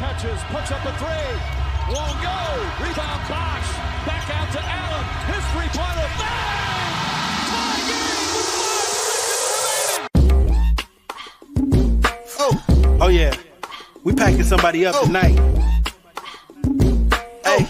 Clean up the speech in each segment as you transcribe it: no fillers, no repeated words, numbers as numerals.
catches, puts up a three. Won't go. Rebound Bosch. Back out to Allen. His three-pointer. Bang! Tie game with 5 seconds remaining. Oh yeah. We packing somebody up tonight. Hey.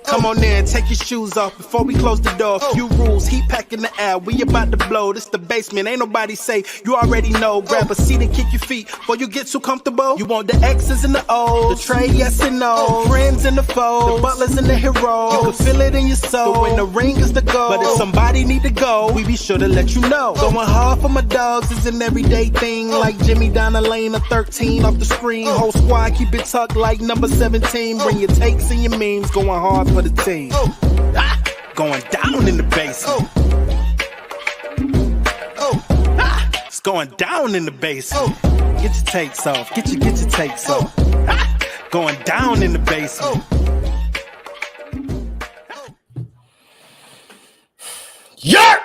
Come on in, take your shoes off before we close the door. Few rules, heat packing the air, we about to blow. This the basement, ain't nobody safe, you already know. Grab a seat and kick your feet before you get too comfortable. You want the X's and the O's, the Trey, yes and no, friends and the foes, the Butlers and the Herro. You can feel it in your soul, but when the ring is the goal. But if somebody need to go, we be sure to let you know. Going hard for my dogs is an everyday thing, like Jimmy down the lane of 13 off the screen. Whole squad keep it tucked like number 17. Bring your takes and your memes, going hard for the team. Going down in the basement. It's going down in the basement. Get your takes off. Get your takes off. Going down in the basement. Yerp!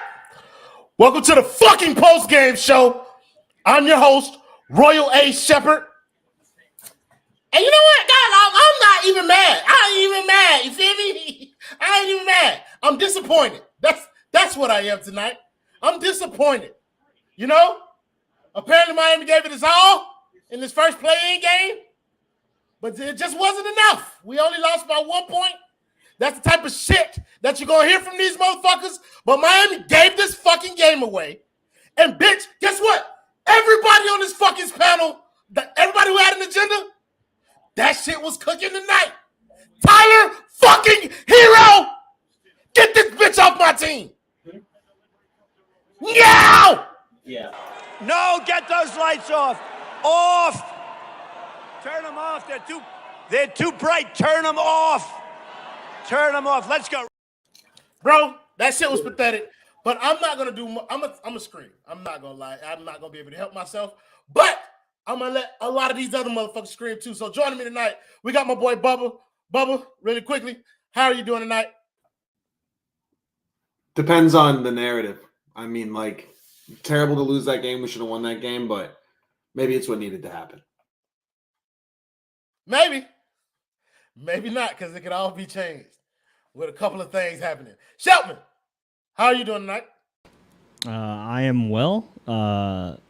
Welcome to the fucking post-game show. I'm your host, Royal A. Shepherd. And you know what, guys? I'm not even mad. I ain't even mad. You feel me? I ain't even mad. I'm disappointed. That's what I am tonight. I'm disappointed. You know? Apparently Miami gave it its all in this first play-in game, but it just wasn't enough. We only lost by 1 point. That's the type of shit that you're going to hear from these motherfuckers, but Miami gave this fucking game away. And bitch, guess what? Everybody on this fucking panel, everybody who had an agenda, that shit was cooking tonight. Tyler fucking Herro! Get this bitch off my team! Now! Yeah. No, get those lights off. Off. Turn them off. They're too bright. Turn them off. Turn them off. Let's go. Bro, that shit was pathetic. But I'm not gonna do. I'm a scream. I'm not gonna lie. I'm not gonna be able to help myself. But I'm gonna let a lot of these other motherfuckers scream too. So joining me tonight, we got my boy Bubba. Bubba, really quickly, how are you doing tonight? Depends on the narrative. I mean, like, terrible to lose that game. We should have won that game, but maybe it's what needed to happen. Maybe not, because it could all be changed with a couple of things happening. Shelton, how are you doing tonight? I am well.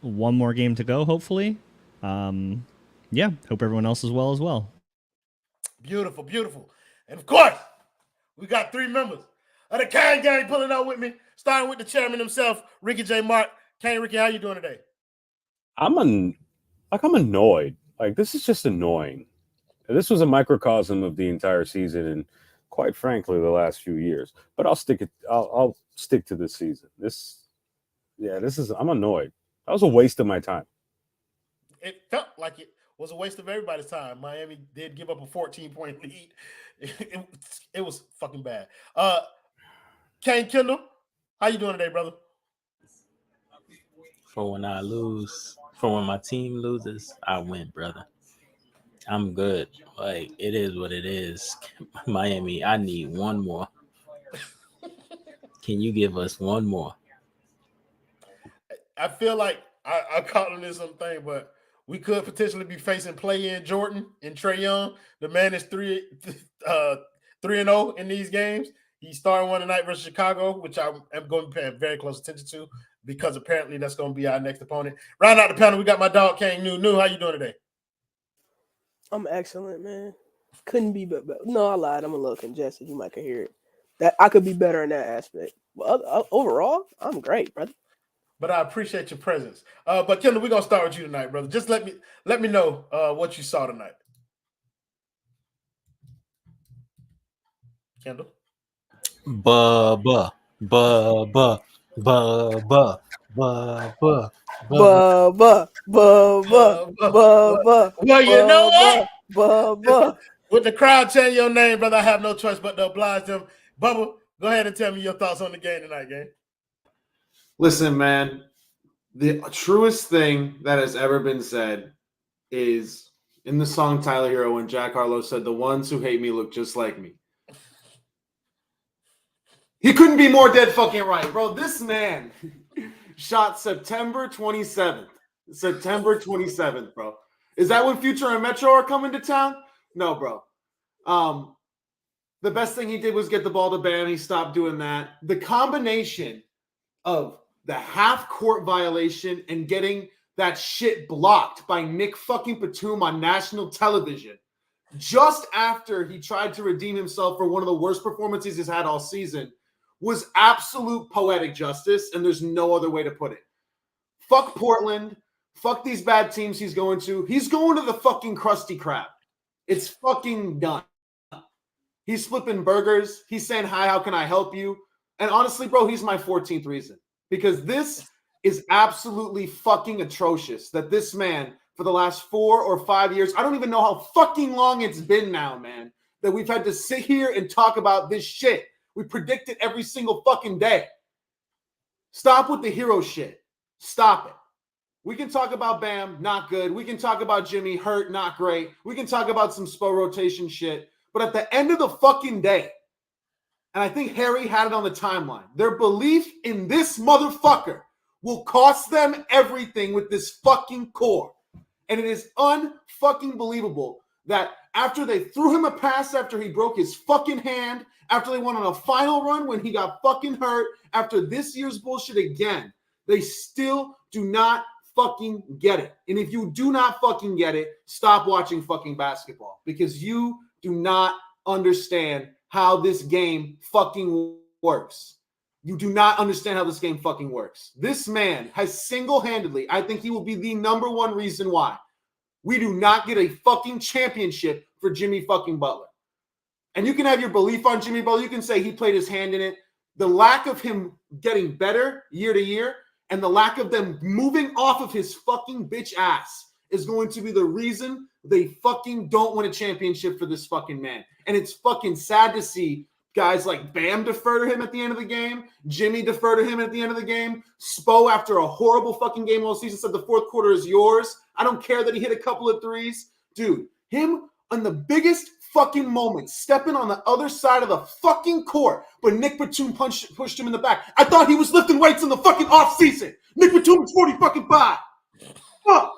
One more game to go, hopefully. Yeah, hope everyone else is well as well. Beautiful, beautiful. And of course, we got 3 members of the Kane gang pulling up with me, starting with the chairman himself, Ricky J. Mark. Kane, Ricky, how you doing today? I'm annoyed. Like, this is just annoying. This was a microcosm of the entire season and, quite frankly, the last few years. But I'll stick to this season. I'm annoyed. That was a waste of my time. It felt like it was a waste of everybody's time. Miami did give up a 14-point lead. It was fucking bad. Kane Kendal, how you doing today, brother? For when I lose, for when my team loses, I win, brother. I'm good. Like, it is what it is. Miami, I need one more. Can you give us one more? I feel like I caught on this something, but we could potentially be facing play-in Jordan and Trae Young. The man is 3-0 in these games. He's starting one tonight versus Chicago, which I am going to pay very close attention to because apparently that's going to be our next opponent. Round out the panel, we got my dog, Kane New. How you doing today? I'm excellent, man. Couldn't be better. No, I lied. I'm a little congested. You might could hear it. That I could be better in that aspect. But overall, I'm great, brother. But I appreciate your presence. But Kendall, we're gonna start with you tonight, brother. Just let me know what you saw tonight. Kendall. Bubba. Bubba. Well, you know what? Bubba. With the crowd chanting your name, brother, I have no choice but to oblige them. Bubba, go ahead and tell me your thoughts on the game tonight, gang. Listen, man, the truest thing that has ever been said is in the song Tyler Herro when Jack Harlow said, "The ones who hate me look just like me." He couldn't be more dead fucking right, bro. This man shot September 27th, bro. Is that when Future and Metro are coming to town? No, bro. The best thing he did was get the ball to Bam. He stopped doing that. The combination of the half-court violation and getting that shit blocked by Nick fucking Batum on national television just after he tried to redeem himself for one of the worst performances he's had all season was absolute poetic justice, and there's no other way to put it. Fuck Portland. Fuck these bad teams he's going to. He's going to the fucking Krusty Krab. It's fucking done. He's flipping burgers. He's saying, hi, how can I help you? And honestly, bro, he's my 14th reason. Because this is absolutely fucking atrocious that this man, for the last 4 or 5 years, I don't even know how fucking long it's been now, man, that we've had to sit here and talk about this shit. We predict it every single fucking day. Stop with the hero shit. Stop it. We can talk about Bam, not good. We can talk about Jimmy, hurt, not great. We can talk about some Spo rotation shit. But at the end of the fucking day, and I think Harry had it on the timeline, their belief in this motherfucker will cost them everything with this fucking core. And it is unfucking believable that after they threw him a pass after he broke his fucking hand, after they went on a final run when he got fucking hurt, after this year's bullshit again, they still do not fucking get it. And if you do not fucking get it, stop watching fucking basketball because you do not understand how this game fucking works. You do not understand how this game fucking works. This man has single-handedly, I think he will be the number one reason why we do not get a fucking championship for Jimmy fucking Butler. And you can have your belief on Jimmy Butler. You can say he played his hand in it. The lack of him getting better year to year and the lack of them moving off of his fucking bitch ass is going to be the reason they fucking don't win a championship for this fucking man. And it's fucking sad to see guys like Bam defer to him at the end of the game, Jimmy defer to him at the end of the game, Spo after a horrible fucking game all season said the fourth quarter is yours. I don't care that he hit a couple of threes. Dude, him on the biggest fucking moment, stepping on the other side of the fucking court, but Nick Batum pushed him in the back. I thought he was lifting weights in the fucking offseason. Nick Batum is 40 fucking 5. Fuck.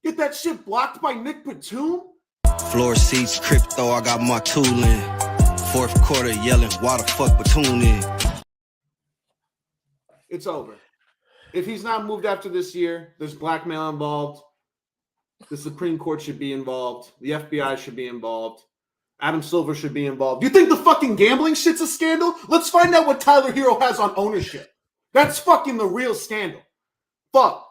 Get that shit blocked by Nick Batum? Floor seats, crypto, I got my tool in. Fourth quarter yelling, why the fuck Batum in? It's over. If he's not moved after this year, there's blackmail involved. The Supreme Court should be involved. The FBI should be involved. Adam Silver should be involved. You think the fucking gambling shit's a scandal? Let's find out what Tyler Herro has on ownership. That's fucking the real scandal. Fuck.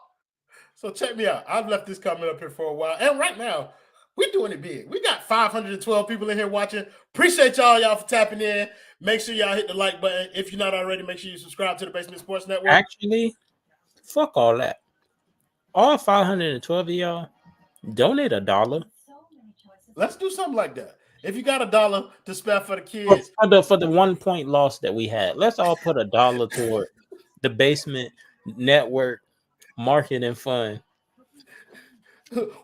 So check me out. I've left this comment up here for a while. And right now, we're doing it big. We got 512 people in here watching. Appreciate y'all for tapping in. Make sure y'all hit the like button. If you're not already, make sure you subscribe to the Basement Sports Network. Actually, fuck all that. All 512 of y'all, donate $1. Let's do something like that. If you got $1 to spare for the kids. For the 1 point loss that we had, let's all put $1 toward the Basement Network marketing fund.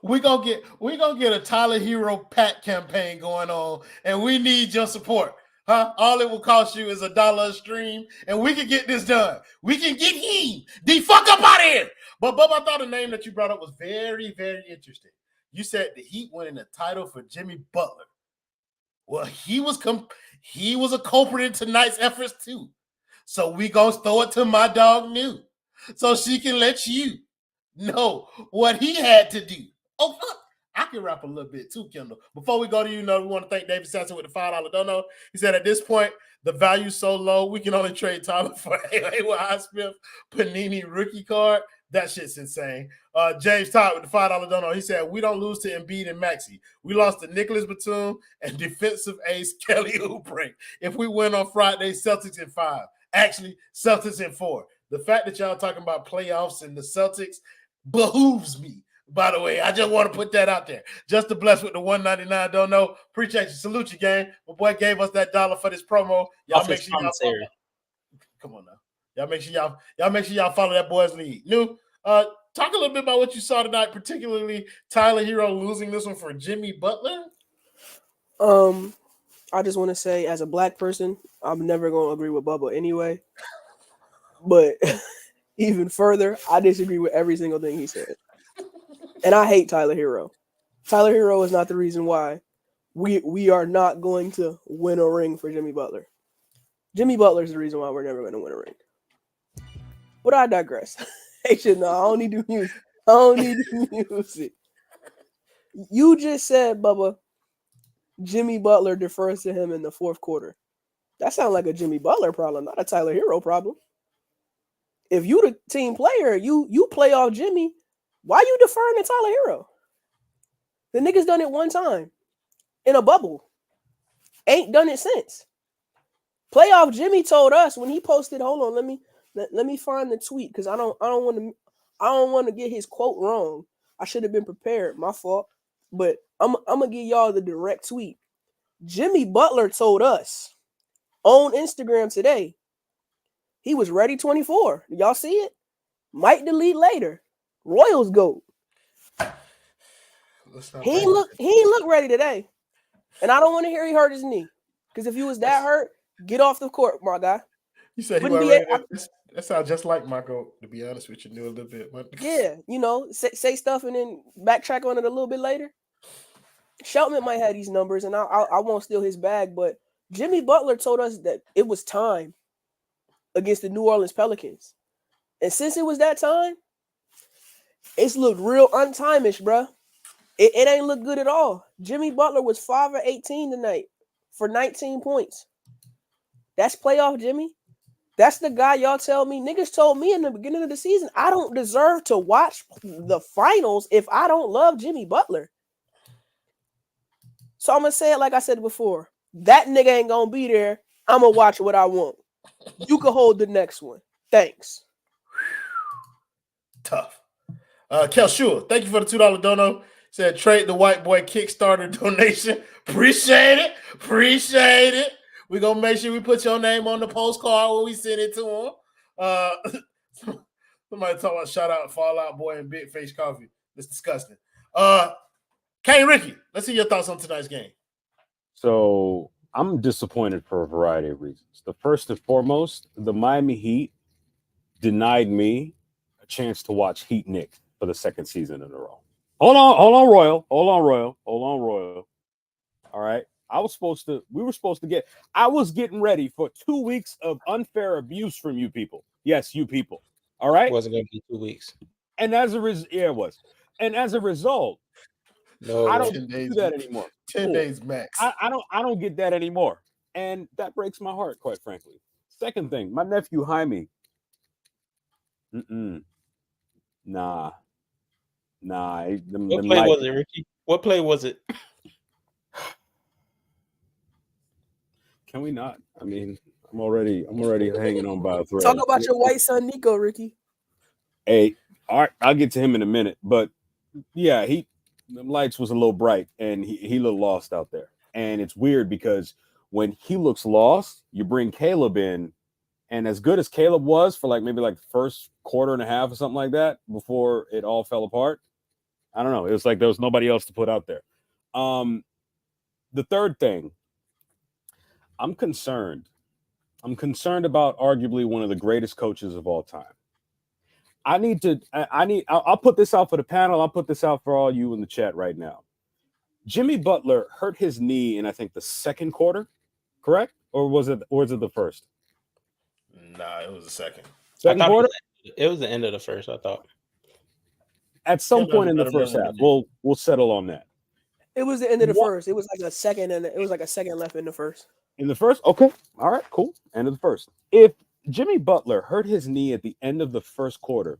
We're gonna get a Tyler Herro PAC campaign going on, and we need your support. Huh? All it will cost you is $1 a stream, and we can get this done. We can get him the fuck up out of here. But Bub, I thought the name that you brought up was very, very interesting. You said the Heat winning the title for Jimmy Butler. Well, he was a culprit in tonight's efforts too. So we gonna throw it to my dog New, so she can let you know what he had to do. Oh, fuck. I can rap a little bit too, Kendal. Before we go to we want to thank David Sampson with the $5 dono. He said at this point, the value's so low, we can only trade Tyler for a Highsmith Panini rookie card. That shit's insane. James Todd with the $5 dono. He said, we don't lose to Embiid and Maxey. We lost to Nicholas Batum and defensive ace Kelly Oubre. If we win on Friday, Celtics in 5. Actually, Celtics in 4. The fact that y'all talking about playoffs and the Celtics behooves me. By the way, I just want to put that out there. Just to bless with the $1.99. Don't know. Appreciate you. Salute you, gang. My boy gave us that $1 for this promo. Y'all make sure y'all follow. Come on now. Y'all make sure y'all follow that boy's lead. New, talk a little bit about what you saw tonight, particularly Tyler Herro losing this one for Jimmy Butler. I just want to say, as a black person, I'm never going to agree with Bubba anyway. But even further, I disagree with every single thing he said. And I hate Tyler Herro. Tyler Herro is not the reason why we are not going to win a ring for Jimmy Butler. Jimmy Butler is the reason why we're never going to win a ring. But I digress. Hey, shit, no, I don't need to music. I don't need the music. You just said, Bubba, Jimmy Butler defers to him in the fourth quarter. That sounds like a Jimmy Butler problem, not a Tyler Herro problem. If you the team player, you play off Jimmy, why you deferring to Tyler Herro? The nigga's done it one time in a bubble. Ain't done it since. Playoff Jimmy told us when he posted, hold on, let me find the tweet because I don't want to get his quote wrong. I should have been prepared, my fault. But I'm gonna give y'all the direct tweet. Jimmy Butler told us on Instagram today he was ready 24. Did y'all see it? Might delete later. Royals GOAT. He ain't look ready today. And I don't want to hear he hurt his knee. Because if he was that hurt, get off the court, my guy. You said he Wouldn't wasn't be ready. That sounds just like my goat, to be honest with you, knew a little bit. But yeah, say stuff and then backtrack on it a little bit later. Shelton might have these numbers, and I won't steal his bag, but Jimmy Butler told us that it was time against the New Orleans Pelicans. And since it was that time, it's looked real untimish, bro. It ain't look good at all. Jimmy Butler was 5 of 18 tonight for 19 points. That's playoff Jimmy. That's the guy y'all tell me. Niggas told me in the beginning of the season, I don't deserve to watch the finals if I don't love Jimmy Butler. So I'm going to say it like I said before. That nigga ain't going to be there. I'm going to watch what I want. You can hold the next one. Thanks. Tough. Kel Shua, thank you for the $2 dono. Said trade the white boy Kickstarter donation. Appreciate it. Appreciate it. We're going to make sure we put your name on the postcard when we send it to him. Somebody talk about shout out Fallout Boy and Big Face Coffee. It's disgusting. Kane Ricky, let's see your thoughts on tonight's game. So I'm disappointed for a variety of reasons. The first and foremost, the Miami Heat denied me a chance to watch Heat Nick for the second season in a row. Hold on, Royal. All right. I was getting ready for 2 weeks of unfair abuse from you people. Yes, you people. All right. It wasn't going to be 2 weeks. And as a result, it was. And as a result, no, I don't do that anymore. 10 days max. I don't get that anymore. And that breaks my heart, quite frankly. Second thing, my nephew Jaime. Nah. What play was it, Ricky? What play was it? Can we not? I mean, I'm already hanging on by a thread. Talk about your white son, Nico, Ricky. Hey, all right, I'll get to him in a minute. But yeah, the lights was a little bright and he looked lost out there. And it's weird because when he looks lost, you bring Caleb in, and as good as Caleb was for maybe the first quarter and a half or something like that before it all fell apart, I don't know. It was like there was nobody else to put out there. The third thing, I'm concerned. I'm concerned about arguably one of the greatest coaches of all time. I'll put this out for the panel. I'll put this out for all you in the chat right now. Jimmy Butler hurt his knee in, I think, the second quarter, correct? Or was it the first? Nah, it was the second. Second quarter? It was the end of the first, I thought. At some point in the first half, we'll settle on that. It was the end of the first. It was like a second, and it was like a second left in the first. In the first? Okay. All right, cool. End of the first. If Jimmy Butler hurt his knee at the end of the first quarter,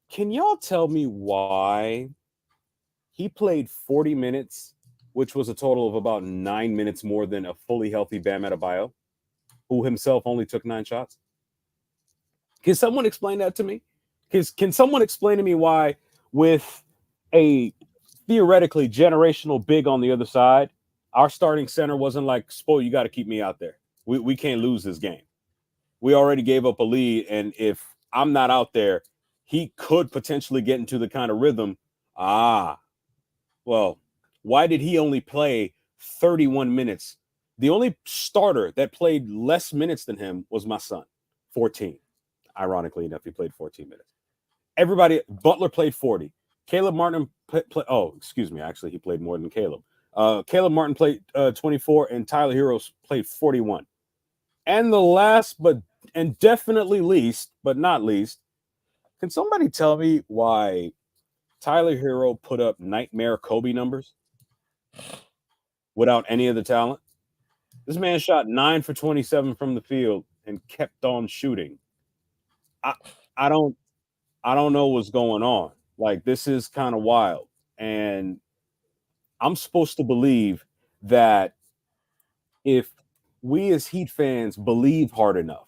can y'all tell me why he played 40 minutes, which was a total of about 9 minutes more than a fully healthy Bam Adebayo, who himself only took 9 shots? Can someone explain that to me? Can someone explain to me why, with a theoretically generational big on the other side, our starting center wasn't like, Spo, you got to keep me out there. We can't lose this game. We already gave up a lead, and if I'm not out there, he could potentially get into the kind of rhythm. Well, why did he only play 31 minutes? The only starter that played less minutes than him was my son, 14. Ironically enough, he played 14 minutes. Butler played 40. Caleb Martin excuse me. Actually, he played more than Caleb. Caleb Martin played 24, and Tyler Herro played 41. And the last, and definitely least, but not least, can somebody tell me why Tyler Herro put up nightmare Kobe numbers without any of the talent? This man shot 9 for 27 from the field and kept on shooting. I don't know what's going on. Like, this is kind of wild. And I'm supposed to believe that if we as Heat fans believe hard enough,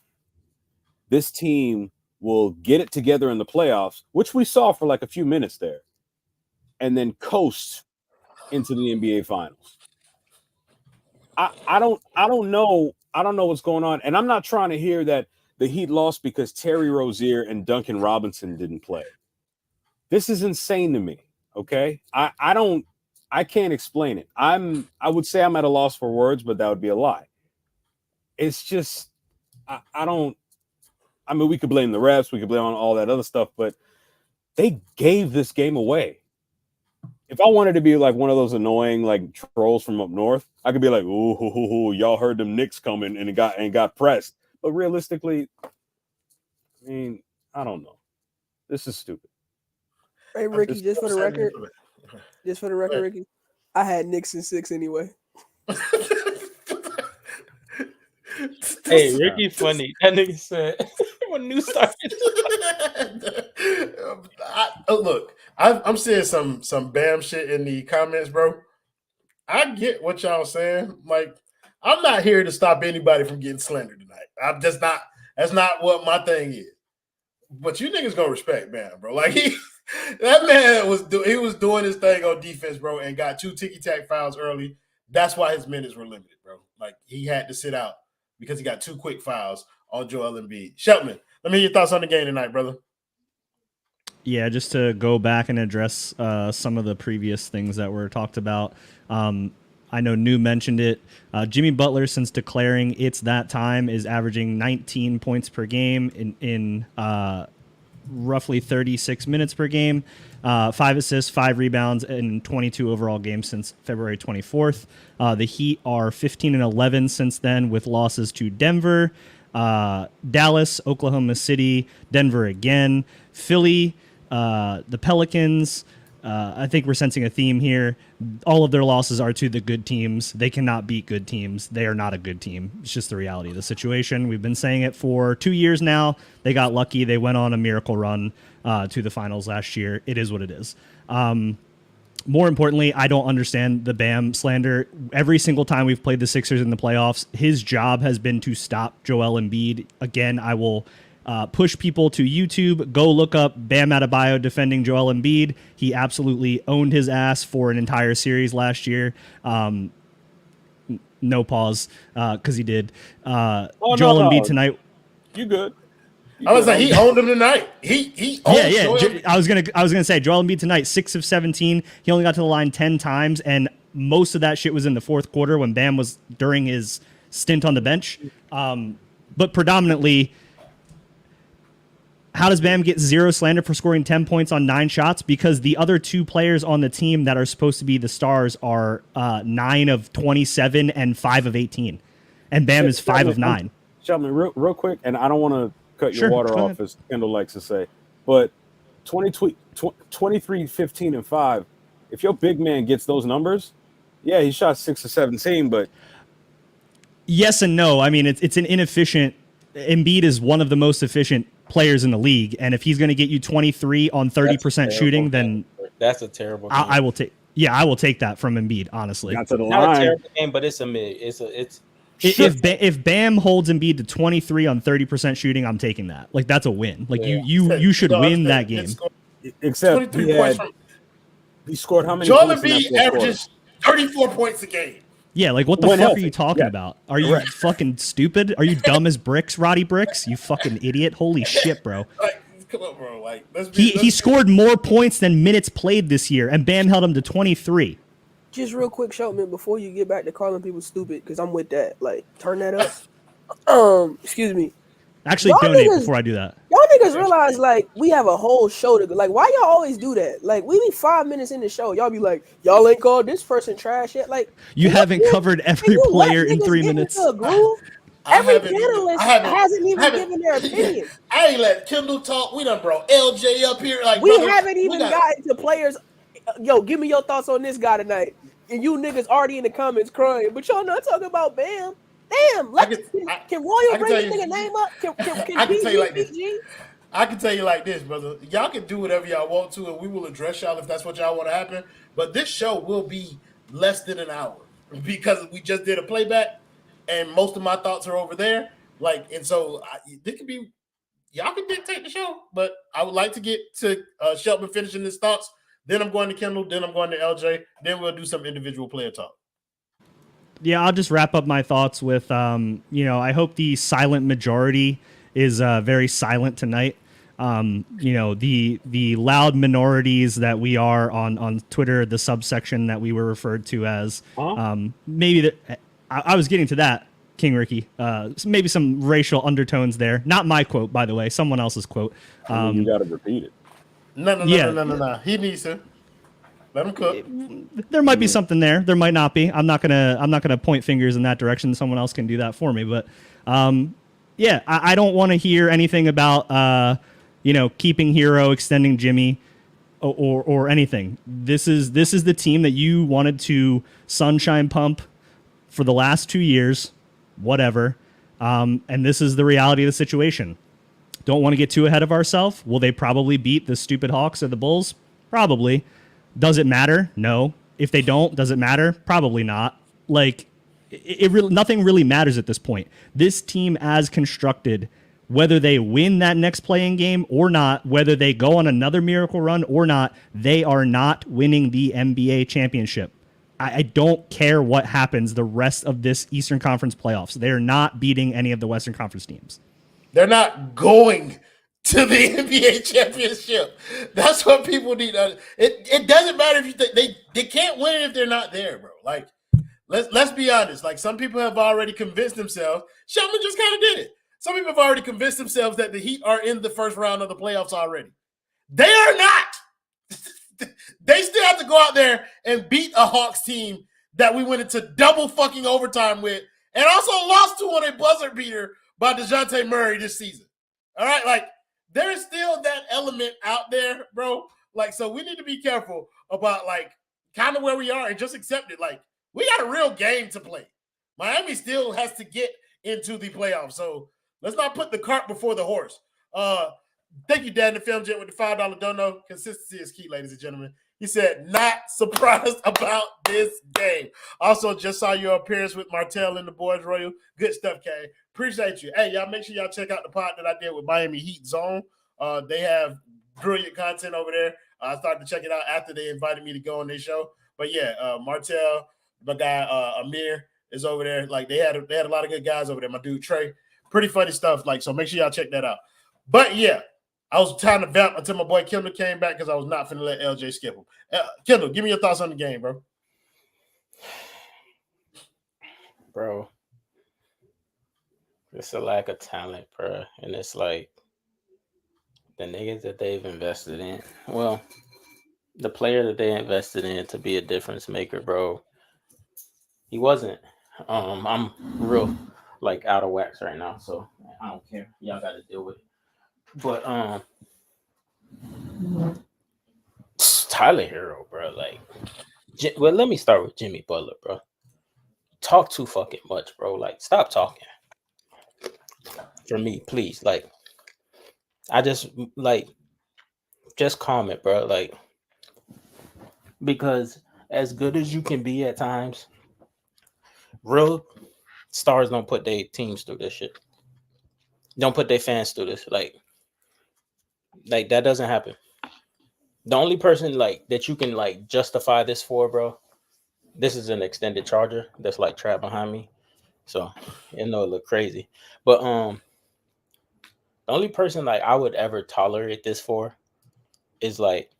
this team will get it together in the playoffs, which we saw for like a few minutes there, and then coast into the NBA Finals. I don't know what's going on, and I'm not trying to hear that the Heat lost because Terry Rozier and Duncan Robinson didn't play. This is insane to me. Okay, I can't explain it. I would say I'm at a loss for words, but that would be a lie. It's just I mean, we could blame the refs, we could blame on all that other stuff, but they gave this game away. If I wanted to be like one of those annoying like trolls from up north, I could be like, "Ooh, y'all heard them Knicks coming and got pressed." But realistically, I mean, I don't know. This is stupid. Hey Ricky, just for the record, Ricky, I had Knicks in 6 anyway. Hey, Ricky, funny. That nigga said when new started. Look, I'm seeing some Bam shit in the comments, bro. I get what y'all saying. Like, I'm not here to stop anybody from getting slandered tonight. I'm just not. That's not what my thing is. But you niggas gonna respect Bam, bro. Like that man was doing his thing on defense, bro, and got 2 ticky-tack fouls early. That's why his minutes were limited, bro. Like, he had to sit out because he got 2 quick fouls on Joel Embiid. Shelton, let me hear your thoughts on the game tonight, brother. Yeah, just to go back and address some of the previous things that were talked about. I know New mentioned it. Jimmy Butler, since declaring it's that time, is averaging 19 points per game in roughly 36 minutes per game, 5 assists, 5 rebounds, and 22 overall games since February 24th. The Heat are 15-11 since then, with losses to Denver, Dallas, Oklahoma City, Denver again, Philly, the Pelicans. I think we're sensing a theme here. All of their losses are to the good teams. They cannot beat good teams. They are not a good team. It's just the reality of the situation. We've been saying it for 2 years now. They got lucky. They went on a miracle run to the finals last year. It is what it is. More importantly, I don't understand the Bam slander. Every single time we've played the Sixers in the playoffs, his job has been to stop Joel Embiid. Again, I will push people to YouTube. Go look up Bam Adebayo defending Joel Embiid. He absolutely owned his ass for an entire series last year. No pause, because he did. Joel Embiid tonight. You good? I was like, he owned him tonight. He owned Joel. I was gonna say Joel Embiid tonight, 6 of 17. He only got to the line 10 times, and most of that shit was in the fourth quarter when Bam was during his stint on the bench. But predominantly, how does Bam get 0 slander for scoring 10 points on 9 shots? Because the other 2 players on the team that are supposed to be the stars are 9 of 27 and 5 of 18. And Bam is 5 of 9. Shelton, real quick, and I don't want to cut your water off, as Kendal likes to say, but 23, 15, and 5, if your big man gets those numbers, yeah, he shot 6 of 17, but... Yes and no. I mean, it's an inefficient... Embiid is one of the most efficient players in the league, and if he's going to get you 23 on 30% shooting, then that's a terrible game. I will take. Yeah, I will take that from Embiid. Honestly, got to the not line. a terrible game, but it's a mid. It's if Bam holds Embiid to 23 on 30% shooting, I'm taking that. Like, that's a win. Like, you should win that game. Except he scored how many? Joel Embiid averages 34 points a game. Yeah, like, what the fuck are you talking about? Are you fucking stupid? Are you dumb as bricks, Roddy Bricks? You fucking idiot. Holy shit, bro. Like, come on, bro. Like, he scored more points than minutes played this year, and Bam held him to 23. Just real quick, Shelton, before you get back to calling people stupid, because I'm with that. Like, turn that up. Excuse me. Actually, donate before I do that. Y'all y'all niggas realize like we have a whole show to like. Why y'all always do that? Like we be 5 minutes in the show, y'all be like, y'all ain't called this person trash yet. Like you haven't covered every player in 3 minutes. Into a groove? Every panelist hasn't even given their opinion. I ain't let Kendal talk. We done brought LJ up here. Like we haven't even gotten to players. Yo, give me your thoughts on this guy tonight. And you niggas already in the comments crying, but y'all not talking about Bam. Damn, can Royal bring this nigga name up? Can I can tell you like this. I can tell you like this, brother. Y'all can do whatever y'all want to, and we will address y'all if that's what y'all want to happen. But this show will be less than an hour because we just did a playback, and most of my thoughts are over there. Like, and so this could be y'all can dictate the show, but I would like to get to Shelton finishing his thoughts. Then I'm going to Kendal. Then I'm going to LJ. Then we'll do some individual player talk. Yeah, I'll just wrap up my thoughts with, I hope the silent majority is very silent tonight. The loud minorities that we are on Twitter, the subsection that we were referred to as, maybe I was getting to that, King Ricky. Maybe some racial undertones there. Not my quote, by the way, someone else's quote. You got to repeat it. No. He needs to. Let him cook. There might be something there. There might not be. I'm not gonna point fingers in that direction. Someone else can do that for me. But I don't want to hear anything about keeping Herro, extending Jimmy, or anything. This is the team that you wanted to sunshine pump for the last 2 years, whatever. And this is the reality of the situation. Don't want to get too ahead of ourselves. Will they probably beat the stupid Hawks or the Bulls? Probably. Does it matter? No. If they don't, does it matter? Probably not. Like, nothing really matters at this point. This team as constructed, whether they win that next playing game or not, whether they go on another miracle run or not, they are not winning the NBA championship. I don't care what happens the rest of this Eastern Conference playoffs. They're not beating any of the Western Conference teams. They're not going to the NBA championship. That's what people need to. It doesn't matter if you think they can't win it if they're not there, bro. Like, let's be honest. Like, some people have already convinced themselves. Shelton just kind of did it. Some people have already convinced themselves that the Heat are in the first round of the playoffs already. They are not. They still have to go out there and beat a Hawks team that we went into double fucking overtime with, and also lost to on a buzzer beater by DeJounte Murray this season. All right, like, there's still that element out there, bro. Like, so we need to be careful about, like, kind of where we are and just accept it. Like, we got a real game to play. Miami still has to get into the playoffs. So let's not put the cart before the horse. Thank you, Dad, the Film Jet, with the $5 dono. Consistency is key, ladies and gentlemen. He said, not surprised about this game. Also, just saw your appearance with Martell and the boys, Royal. Good stuff, Kay. Appreciate you. Hey, y'all, make sure y'all check out the pod that I did with Miami Heat Zone. They have brilliant content over there. I started to check it out after they invited me to go on their show. But yeah, Martell, my guy Amir is over there. Like, they had a lot of good guys over there. My dude Trey, pretty funny stuff. Like, so make sure y'all check that out. But yeah, I was trying to vamp until my boy Kendal came back because I was not finna let LJ skip him. Kendal, give me your thoughts on the game, bro. Bro, it's a lack of talent, bro. And it's like the niggas that they've invested in. Well, the player that they invested in to be a difference maker, bro, he wasn't. I'm real, like, out of wax right now, so I don't care. Y'all got to deal with it. But Tyler Herro, bro. Like, well, let me start with Jimmy Butler, bro. Talk too fucking much, bro. Like, stop talking. For me, please. Like, I just calm it, bro. Like, because as good as you can be at times, real stars don't put their teams through this shit. Don't put their fans through this. Like that doesn't happen. The only person like that you can like justify this for, bro, this is an extended charger that's like trapped behind me. So it look crazy. But the only person like I would ever tolerate this for is like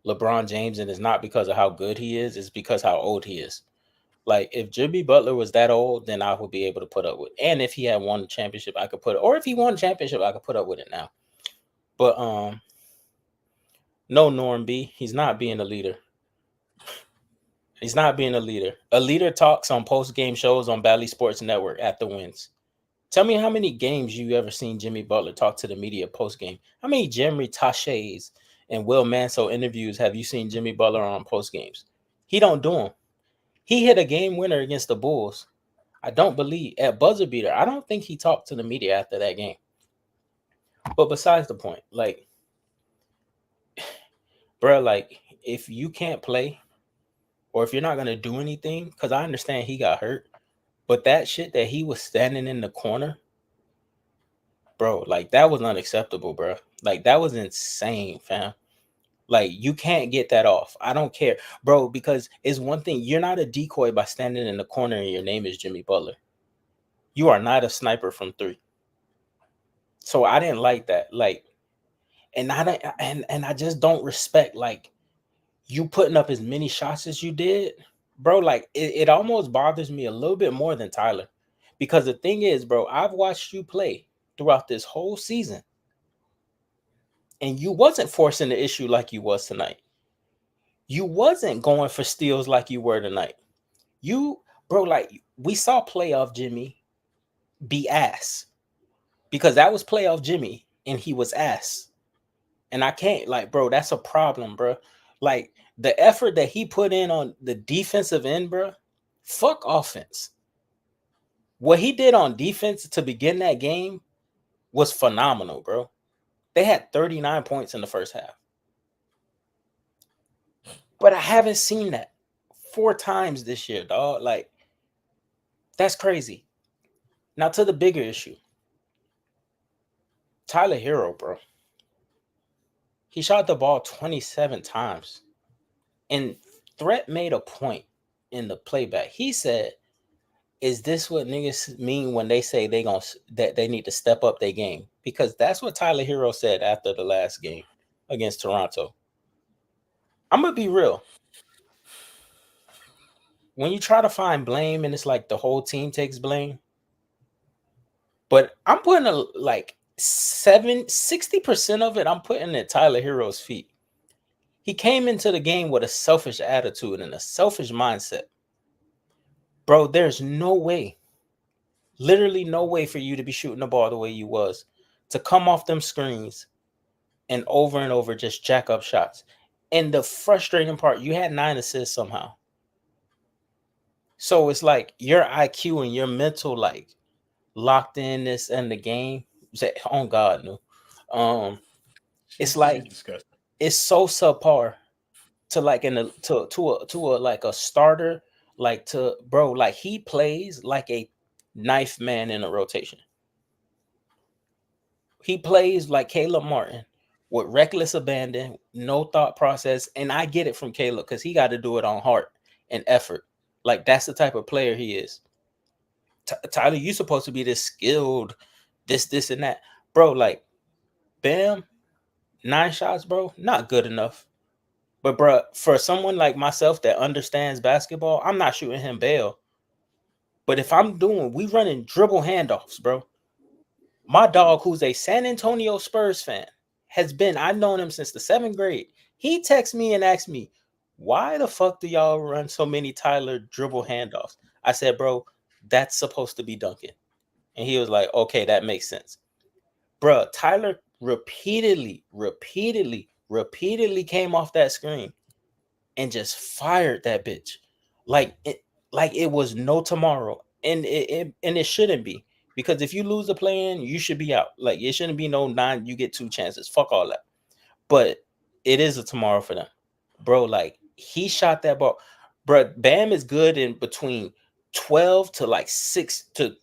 LeBron James, and it's not because of how good he is, it's because how old he is. Like if Jimmy Butler was that old, then I would be able to put up with. And if he had won the championship, I could put it. Or if he won the championship, I could put up with it now. But no, Norm B, he's not being a leader. He's not being a leader. A leader talks on post-game shows on Bally Sports Network after wins. Tell me how many games you ever seen Jimmy Butler talk to the media post-game. How many Jeremy Taches and Will Mansell interviews have you seen Jimmy Butler on post-games? He don't do them. He hit a game winner against the Bulls. I don't believe at buzzer beater. I don't think he talked to the media after that game. But besides the point, like, bro, like if you can't play or if you're not gonna do anything, because I understand he got hurt, but that shit that he was standing in the corner, bro, like that was unacceptable, bro. Like that was insane, fam. Like you can't get that off. I don't care, bro, because it's one thing. You're not a decoy by standing in the corner and your name is Jimmy Butler. You are not a sniper from 3. So I didn't like that. Like, and I don't, and I just don't respect like you putting up as many shots as you did, bro. Like it almost bothers me a little bit more than Tyler, because the thing is, bro, I've watched you play throughout this whole season, and you wasn't forcing the issue like you was tonight. You wasn't going for steals like you were tonight. You, bro, like we saw playoff Jimmy be ass, because that was playoff Jimmy and he was ass. And I can't, like, bro, that's a problem, bro. Like the effort that he put in on the defensive end, bro, fuck offense. What he did on defense to begin that game was phenomenal, bro. They had 39 points in the first half. But I haven't seen that 4 times this year, dog. Like, that's crazy. Now to the bigger issue. Tyler Herro, bro. He shot the ball 27 times. And Threat made a point in the playback. He said, is this what niggas mean when they say that they need to step up their game? Because that's what Tyler Herro said after the last game against Toronto. I'm going to be real. When you try to find blame and it's like the whole team takes blame, but I'm putting 60% of it, I'm putting at Tyler Herro's feet. He came into the game with a selfish attitude and a selfish mindset. Bro, there's no way, literally no way for you to be shooting the ball the way you was, to come off them screens and over just jack up shots. And the frustrating part, you had 9 assists somehow. So it's like your IQ and your mental, like, locked in this and the game. Oh God, no. It's like it's so subpar to like to a starter, like to bro, like he plays like a ninth man in a rotation. He plays like Caleb Martin with reckless abandon, no thought process. And I get it from Caleb because he got to do it on heart and effort. Like that's the type of player he is. Tyler, you supposed to be this skilled, this and that, bro. Like, bam, 9 shots, bro, not good enough. But bro, for someone like myself that understands basketball, I'm not shooting him bail. But if we running dribble handoffs, bro. My dog, who's a San Antonio Spurs fan, I've known him since the 7th grade. He texts me and asks me, why the fuck do y'all run so many Tyler dribble handoffs? I said, bro, that's supposed to be dunking. And he was like, okay, that makes sense. Bro, Tyler repeatedly came off that screen and just fired that bitch. Like it was no tomorrow. And it shouldn't be. Because if you lose the play-in, you should be out. Like, it shouldn't be no 9, you get 2 chances. Fuck all that. But it is a tomorrow for them. Bro, like, he shot that ball. Bro, Bam is good in between 12 to like 6 to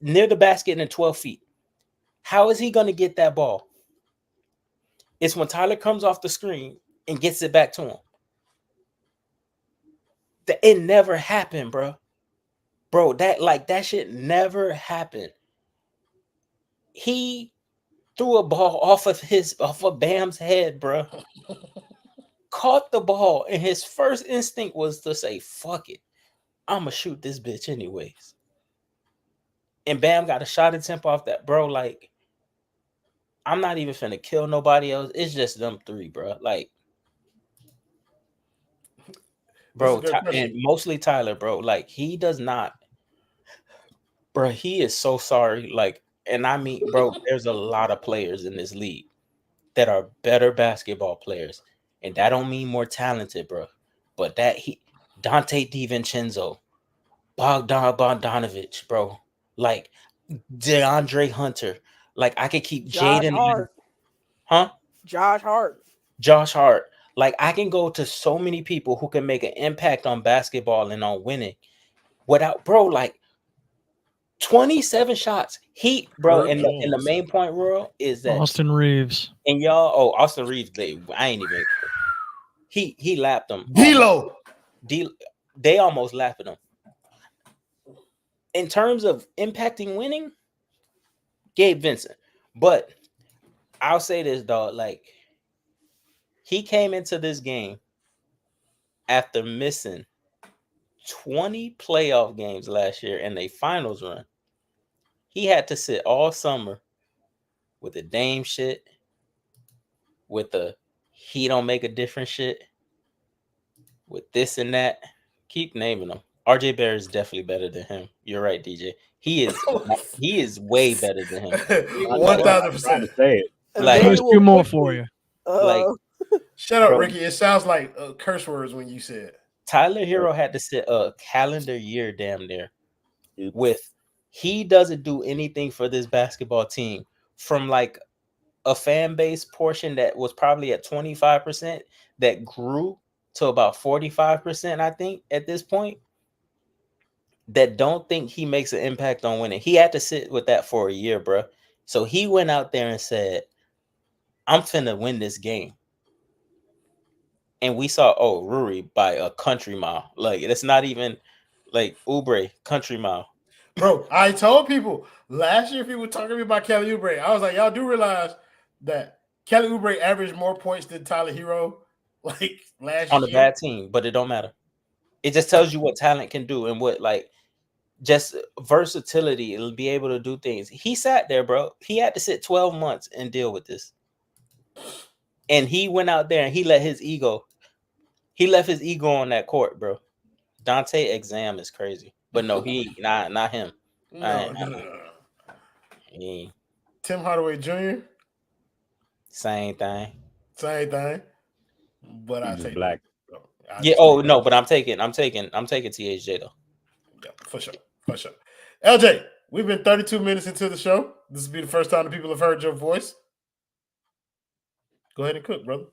near the basket and 12 feet. How is he going to get that ball? It's when Tyler comes off the screen and gets it back to him. It never happened, bro. Bro, that shit never happened. He threw a ball off of Bam's head, bro. Caught the ball, and his first instinct was to say, fuck it. I'ma shoot this bitch anyways. And Bam got a shot attempt off that, bro. Like, I'm not even finna kill nobody else. It's just them three, bro. Like, bro, and mostly Tyler, bro. Like, he does not, bro. He is so sorry. Like, and I mean, bro, there's a lot of players in this league that are better basketball players, and that don't mean more talented, bro. But that Dante DiVincenzo, Bogdan Bogdanovic, bro, like DeAndre Hunter, like I could keep Jaden Hart. Huh? Josh Hart. Like I can go to so many people who can make an impact on basketball and on winning without, bro, like 27 shots. Bro, and the main point, Royal, is that Austin Reeves. And y'all, Austin Reeves, I ain't even. He lapped them. D-Lo. They almost lapped him. In terms of impacting winning, Gabe Vincent. But I'll say this, dog. Like, he came into this game after missing 20 playoff games last year in a finals run. He had to sit all summer with the Dame shit, with the he don't make a difference shit, with this and that. Keep naming them. RJ Barrett is definitely better than him. You're right, DJ. He is way better than him. 1,000%. Say it. Like, There's two more for you. Like, shut up, Ricky. It sounds like curse words when you said it. Tyler Herro had to sit a calendar year damn near with he doesn't do anything for this basketball team from like a fan base portion that was probably at 25% that grew to about 45%, I think, at this point, that don't think he makes an impact on winning. He had to sit with that for a year, bro. So he went out there and said, I'm finna win this game. And we saw, Rory by a country mile. Like, it's not even like Oubre country mile. Bro, I told people last year, people talking to me about Kelly Oubre. I was like, y'all do realize that Kelly Oubre averaged more points than Tyler Herro like last year on a bad team, but it don't matter. It just tells you what talent can do and what, like, just versatility. It'll be able to do things. He sat there, bro. He had to sit 12 months and deal with this. And he went out there and he let his ego. He left his ego on that court, bro. Dante Exam is crazy, but no, he not him. No. Tim Hardaway Jr. Same thing. But I take black. No, but I'm taking THJ though. Yeah, for sure. LJ, we've been 32 minutes into the show. This will be the first time that people have heard your voice. Go ahead and cook, brother.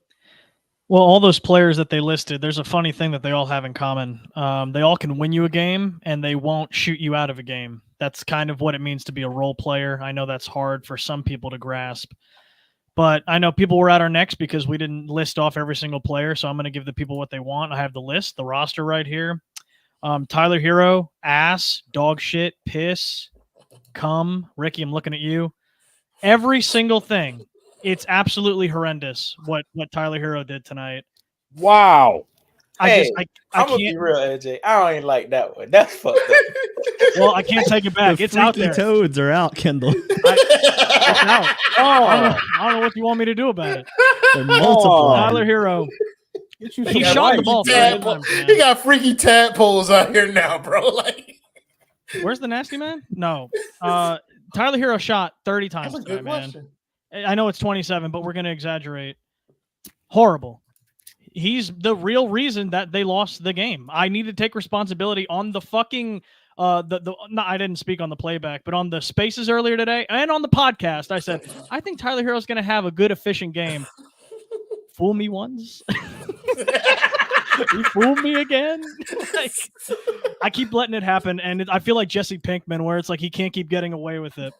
Well, all those players that they listed, there's a funny thing that they all have in common. They all can win you a game, and they won't shoot you out of a game. That's kind of what it means to be a role player. I know that's hard for some people to grasp. But I know people were at our necks because we didn't list off every single player, so I'm going to give the people what they want. I have the list, the roster right here. Tyler Herro, ass, dog shit, piss, cum. Ricky, I'm looking at you. Every single thing. It's absolutely horrendous what Tyler Herro did tonight. Wow. I'm gonna be real, AJ. I don't like that one. That's fucked up. Well, I can't take it back. It's out there. Toads are out, Kendall. It's out. I don't know what you want me to do about it. They're multiplying. Tyler Herro. He shot the ball. He got freaky tadpoles out here now, bro. Like, where's the nasty man? No. Tyler Herro shot 30 times that's a tonight, good man. question. I know it's 27, but we're going to exaggerate. Horrible. He's the real reason that they lost the game. I need to take responsibility on the fucking I didn't speak on the playback, but on the spaces earlier today and on the podcast, I said, I think Tyler Herro's going to have a good, efficient game. Fool me once. You fooled me again. Like, I keep letting it happen, and I feel like Jesse Pinkman, where it's like he can't keep getting away with it.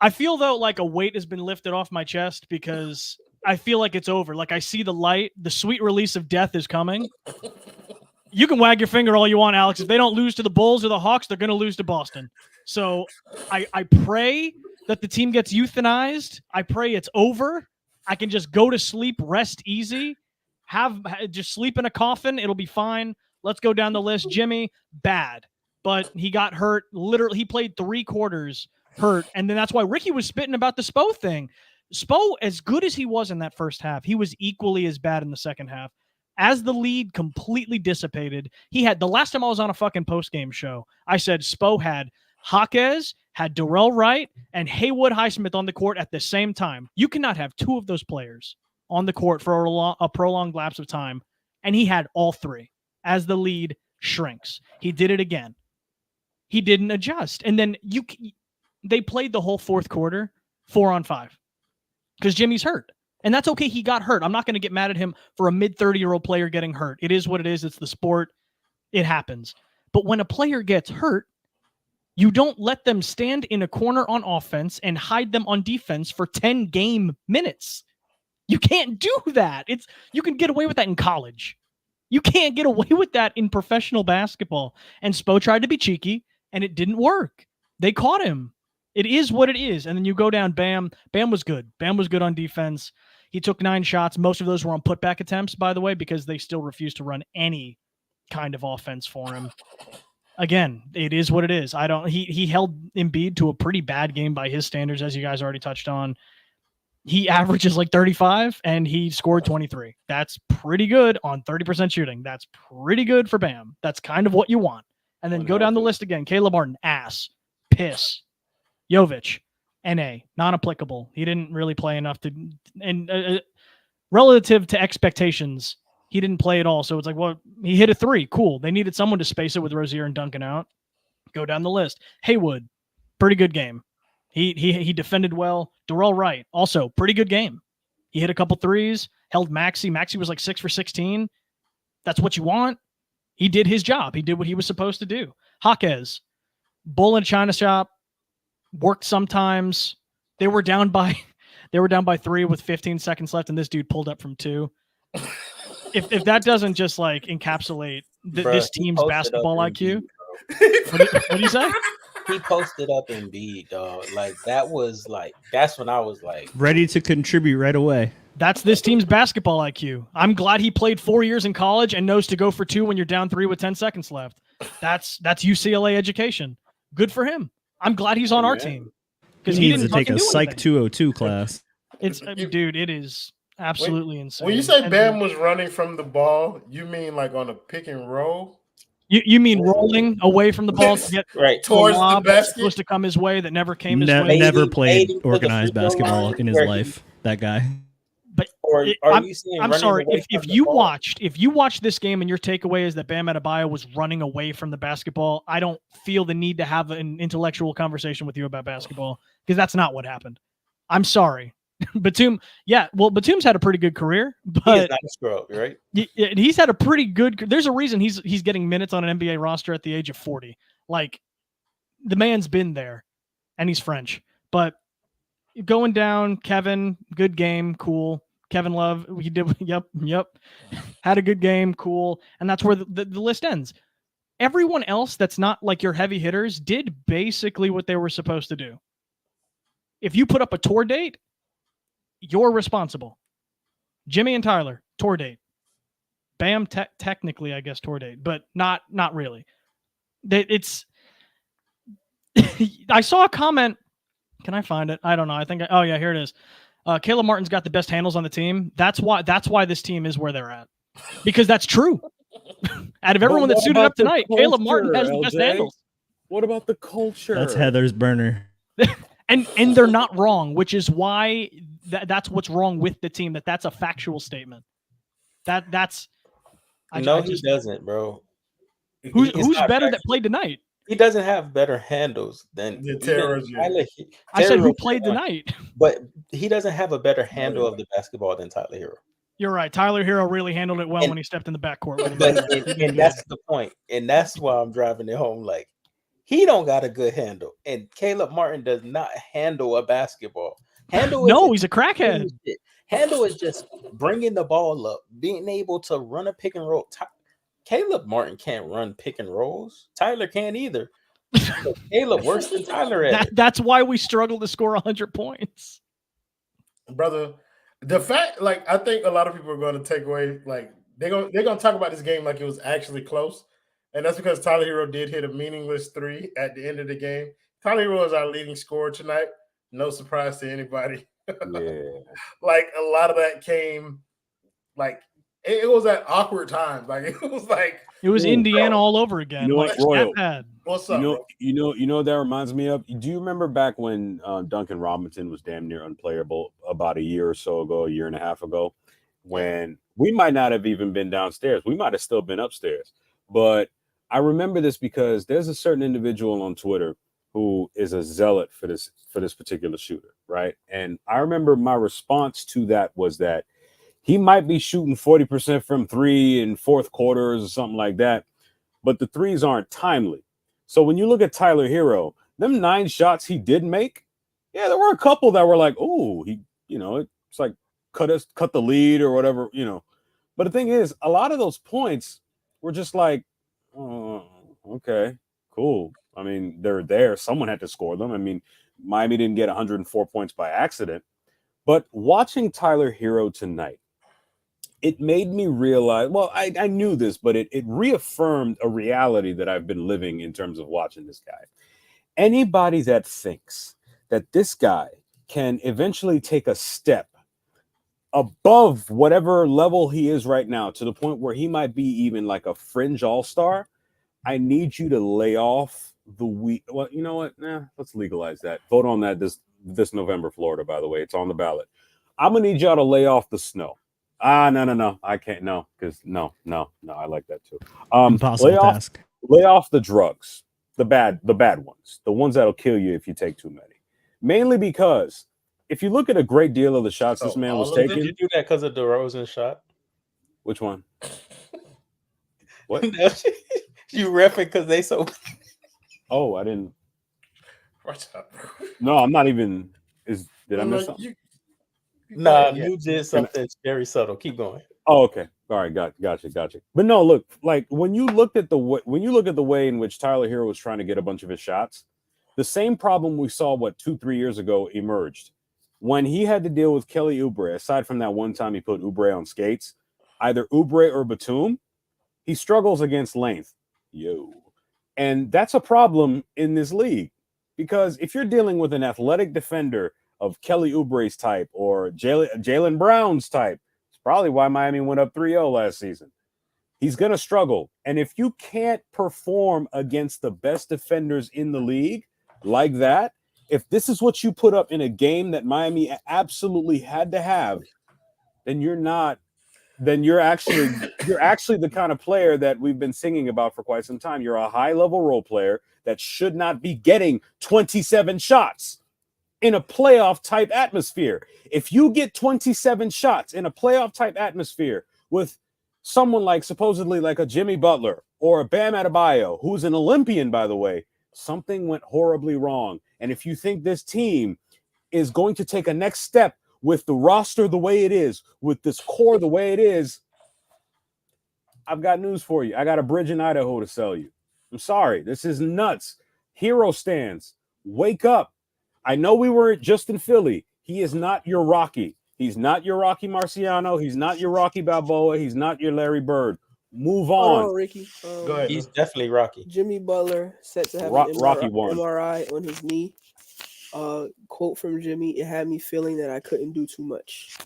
I feel, though, like a weight has been lifted off my chest because I feel like it's over. Like, I see the light. The sweet release of death is coming. You can wag your finger all you want, Alex. If they don't lose to the Bulls or the Hawks, they're going to lose to Boston. So I pray that the team gets euthanized. I pray it's over. I can just go to sleep, rest easy, just sleep in a coffin. It'll be fine. Let's go down the list. Jimmy, bad, but he got hurt. Literally, he played 3 quarters hurt, and then that's why Ricky was spitting about the Spo thing. Spo, as good as he was in that first half, he was equally as bad in the second half. As the lead completely dissipated, he had, the last time I was on a fucking post-game show, I said Spo had Jaquez, had Darrell Wright, and Haywood Highsmith on the court at the same time. You cannot have 2 of those players on the court for a prolonged lapse of time, and he had all 3 as the lead shrinks. He did it again. He didn't adjust. And then they played the whole fourth quarter 4-on-5 because Jimmy's hurt. And that's okay. He got hurt. I'm not going to get mad at him for a mid-30-year-old player getting hurt. It is what it is. It's the sport. It happens. But when a player gets hurt, you don't let them stand in a corner on offense and hide them on defense for 10 game minutes. You can't do that. You can get away with that in college. You can't get away with that in professional basketball. And Spo tried to be cheeky, and it didn't work. They caught him. It is what it is. And then you go down, Bam. Bam was good. Bam was good on defense. He took 9 shots. Most of those were on putback attempts, by the way, because they still refused to run any kind of offense for him. Again, it is what it is. He held Embiid to a pretty bad game by his standards, as you guys already touched on. He averages like 35 and he scored 23. That's pretty good on 30% shooting. That's pretty good for Bam. That's kind of what you want. And then go down the list again. Caleb Martin, ass, piss. Jovic, NA, non-applicable. He didn't really play enough to, and relative to expectations, he didn't play at all. So it's like, well, he hit a 3. Cool. They needed someone to space it with Rozier and Duncan out. Go down the list. Haywood, pretty good game. He defended well. Darrell Wright, also pretty good game. He hit a couple threes, held Maxey. Maxey was like 6 for 16. That's what you want. He did his job. He did what he was supposed to do. Jaquez, bull in a china shop, worked sometimes. They were down by 3 with 15 seconds left, and this dude pulled up from 2. If that doesn't just like encapsulate this team's basketball IQ, what do you say? He posted up Embiid, dog. Like that's when I was like ready to contribute right away. That's this team's basketball IQ. I'm glad he played 4 years in college and knows to go for 2 when you're down 3 with 10 seconds left. That's UCLA education. Good for him. I'm glad he's on our team because he needs didn't to take a Psych anything. 202 class. Dude, it is absolutely insane. When you say Bam was running from the ball, you mean like on a pick and roll? You mean rolling away from the ball to get right towards the basket? Supposed to come his way that never came his way. Never played organized basketball in his life. That guy. But I'm sorry if you watched this game and your takeaway is that Bam Adebayo was running away from the basketball, I don't feel the need to have an intellectual conversation with you about basketball because that's not what happened. I'm sorry. Batum, Batum's had a pretty good career, but he is not a scrub, right? He's had a pretty good. There's a reason he's getting minutes on an NBA roster at the age of 40. Like the man's been there, and he's French. But going down, Kevin, good game, cool. Kevin Love, he did. Yep, had a good game, cool, and that's where the list ends. Everyone else that's not like your heavy hitters did basically what they were supposed to do. If you put up a tour date, you're responsible. Jimmy and Tyler, tour date. Bam, technically, I guess, tour date, but not really. It's. I saw a comment. Can I find it? I don't know. Oh yeah, here it is. Caleb Martin's got the best handles on the team. That's why this team is where they're at. Because that's true. Out of everyone that suited up tonight, Caleb Martin has the best handles. What about the culture? That's Heather's burner. And they're not wrong, which is why that's what's wrong with the team. That's a factual statement. That's. He doesn't, bro. Who's better that played tonight? He doesn't have better handles than Tyler. I said who played tonight, but he doesn't have a better handle of the basketball than Tyler Herro. You're right. Tyler Herro really handled it well when he stepped in the backcourt. And that's the point, and that's why I'm driving it home. Like he don't got a good handle, and Caleb Martin does not handle a basketball. He's a crackhead. Handle is just bringing the ball up, being able to run a pick and roll. Caleb Martin can't run pick and rolls. Tyler can't either. Caleb worse than Tyler at it. That's why we struggle to score 100 points. Brother, the fact, like, I think a lot of people are going to take away, like, they're gonna talk about this game like it was actually close, and that's because Tyler Herro did hit a meaningless 3 at the end of the game. Tyler Herro is our leading scorer tonight. No surprise to anybody. Yeah. Like a lot of that came, like it was at awkward times. Like it was like It was Indiana all over again. You know like what, Royal? Stat what's up, bro? You know what that reminds me of? Do you remember back when Duncan Robinson was damn near unplayable about a year or so ago, a year and a half ago, when we might not have even been downstairs. We might have still been upstairs. But I remember this because there's a certain individual on Twitter who is a zealot for this particular shooter, right? And I remember my response to that was that he might be shooting 40% from 3 in fourth quarters or something like that, but the threes aren't timely. So when you look at Tyler Herro, them 9 shots he did make, yeah, there were a couple that were like, oh, he, it's like cut the lead or whatever, But the thing is, a lot of those points were just like, oh, okay, cool. I mean, they're there. Someone had to score them. I mean, Miami didn't get 104 points by accident. But watching Tyler Herro tonight, it made me realize, well, I knew this, but it reaffirmed a reality that I've been living in terms of watching this guy. Anybody that thinks that this guy can eventually take a step above whatever level he is right now to the point where he might be even like a fringe all-star, I need you to lay off the weed. Well, you know what? Let's legalize that. Vote on that this November, Florida, by the way. It's on the ballot. I'm going to need y'all to lay off the snow. No. I can't. No, because no. I like that too. Impossible task. Lay off the drugs, the bad ones, the ones that'll kill you if you take too many. Mainly because if you look at a great deal of the shots this man was taking. Did you do that because of DeRozan shot? Which one? What? You repping because they so. Oh, I didn't. What's up? No, I'm not even. Did I miss something? You did something very subtle. Keep going. Oh, okay. All right, gotcha. But no, look, like when you look at the way in which Tyler Herro was trying to get a bunch of his shots, the same problem we saw 2-3 years ago emerged when he had to deal with Kelly Oubre. Aside from that one time he put Oubre on skates, either Oubre or Batum, he struggles against length. And that's a problem in this league because if you're dealing with an athletic defender of Kelly Oubre's type or Jaylen Brown's type, it's probably why Miami went up 3-0 last season. He's going to struggle. And if you can't perform against the best defenders in the league like that, if this is what you put up in a game that Miami absolutely had to have, then you're actually the kind of player that we've been singing about for quite some time. You're a high-level role player that should not be getting 27 shots in a playoff-type atmosphere. If you get 27 shots in a playoff-type atmosphere with someone like supposedly like a Jimmy Butler or a Bam Adebayo, who's an Olympian, by the way, something went horribly wrong. And if you think this team is going to take a next step with the roster the way it is, with this core the way it is, I've got news for you. I got a bridge in Idaho to sell you. I'm sorry. This is nuts. Herro stands. Wake up. I know we were just in Philly. He is not your Rocky. He's not your Rocky Marciano. He's not your Rocky Balboa. He's not your Larry Bird. Move on. Hold on, Ricky. Go ahead. He's definitely Rocky. Jimmy Butler set to have an MRI on his knee. Quote from Jimmy: "It had me feeling that I couldn't do too much."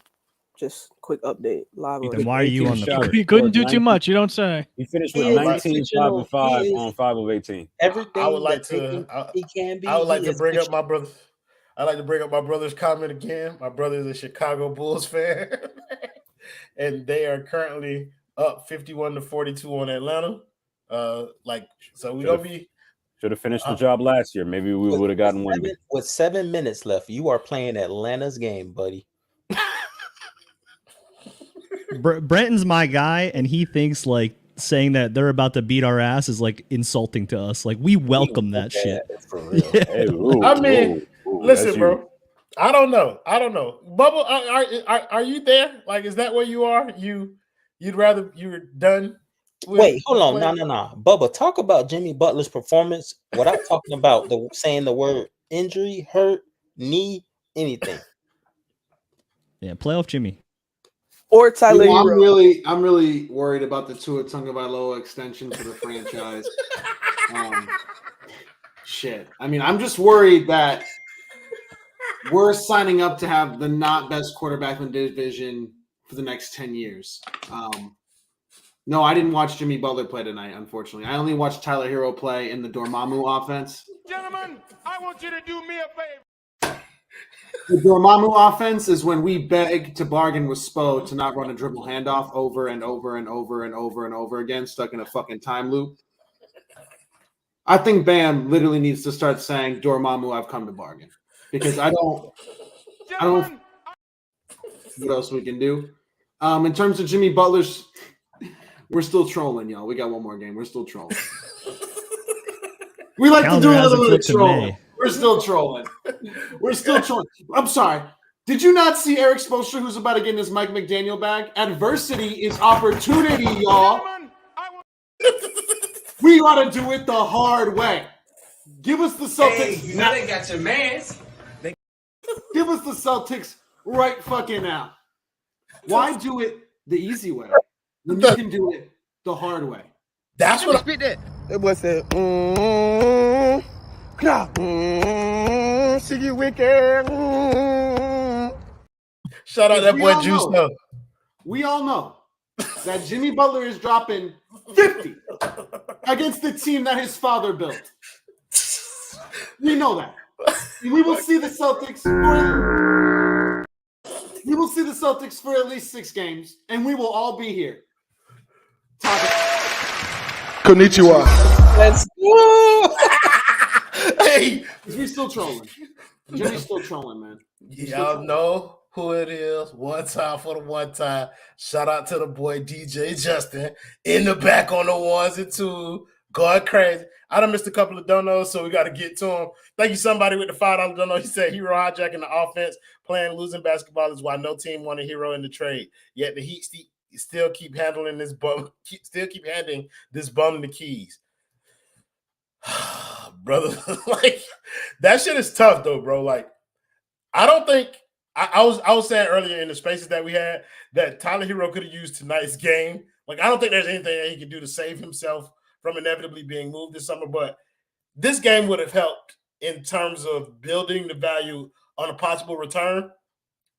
Just quick update live. Then why are you on the court? You couldn't do too much. You don't say. He finished with 19, 5 and 5 on 5 of 18. Everything I would like to. he can be. I would like to bring up my brother. I'd like to bring up my brother's comment again. My brother is a Chicago Bulls fan, and they are currently up 51-42 on Atlanta. So we don't be. Should have finished the job last year. Maybe we would have gotten one. With 7 minutes left, you are playing Atlanta's game, buddy. Brenton's my guy, and he thinks like saying that they're about to beat our ass is like insulting to us. Like we welcome that shit. For real. Yeah. Hey, ooh, I mean, ooh, listen, bro. I don't know. Bubba, are you there? Like, is that where you are? You'd rather you're done? Wait, hold on. No. Bubba, talk about Jimmy Butler's performance without talking about saying the word injury, hurt, knee, anything. Yeah, playoff Jimmy. Or Tyler Herro. I'm really worried about the Tua Tagovailoa extension for the franchise. Shit. I mean, I'm just worried that we're signing up to have the not best quarterback in the division for the next 10 years. No, I didn't watch Jimmy Butler play tonight, unfortunately. I only watched Tyler Herro play in the Dormammu offense. Gentlemen, I want you to do me a favor. The Dormammu offense is when we beg to bargain with Spo to not run a dribble handoff over and over and over and over and over again, stuck in a fucking time loop. I think Bam literally needs to start saying, Dormammu, I've come to bargain. Because I don't what else we can do. In terms of Jimmy Butler's, we're still trolling, y'all. We got one more game. We're still trolling. We like to do a little bit of trolling. We're still trolling. We're still trolling. I'm sorry. Did you not see Eric Spoelstra, who's about to get in his Mike McDaniel bag? Adversity is opportunity, y'all. We got to do it the hard way. Give us the Celtics. Hey, you know they got your mans. Give us the Celtics right fucking now. Why do it the easy way when you can do it the hard way? That's what Spit that. It was said, see you wicked. Shout out that boy Juice. We all know that Jimmy Butler is dropping 50 against the team that his father built. We know that. We will see the Celtics for at least 6 games, and we will all be here. Konnichiwa. Let's go. Hey, We still trolling. Jimmy's still trolling, man. y'all know who it is. One time for the one time. Shout out to the boy DJ Justin in the back on the ones and twos, going crazy. I done missed a couple of donos, so we got to get to him. Thank you, somebody with the $5 dono. He said Herro hijacking the offense, playing losing basketball is why no team won a Herro in the trade. Yet the Heat still keep handling this bum. Still keep handing this bum the keys. Brother, like that shit is tough though, bro. Like, I don't think I was saying earlier in the spaces that we had that Tyler Herro could have used tonight's game. Like, I don't think there's anything that he can do to save himself from inevitably being moved this summer, but this game would have helped in terms of building the value on a possible return,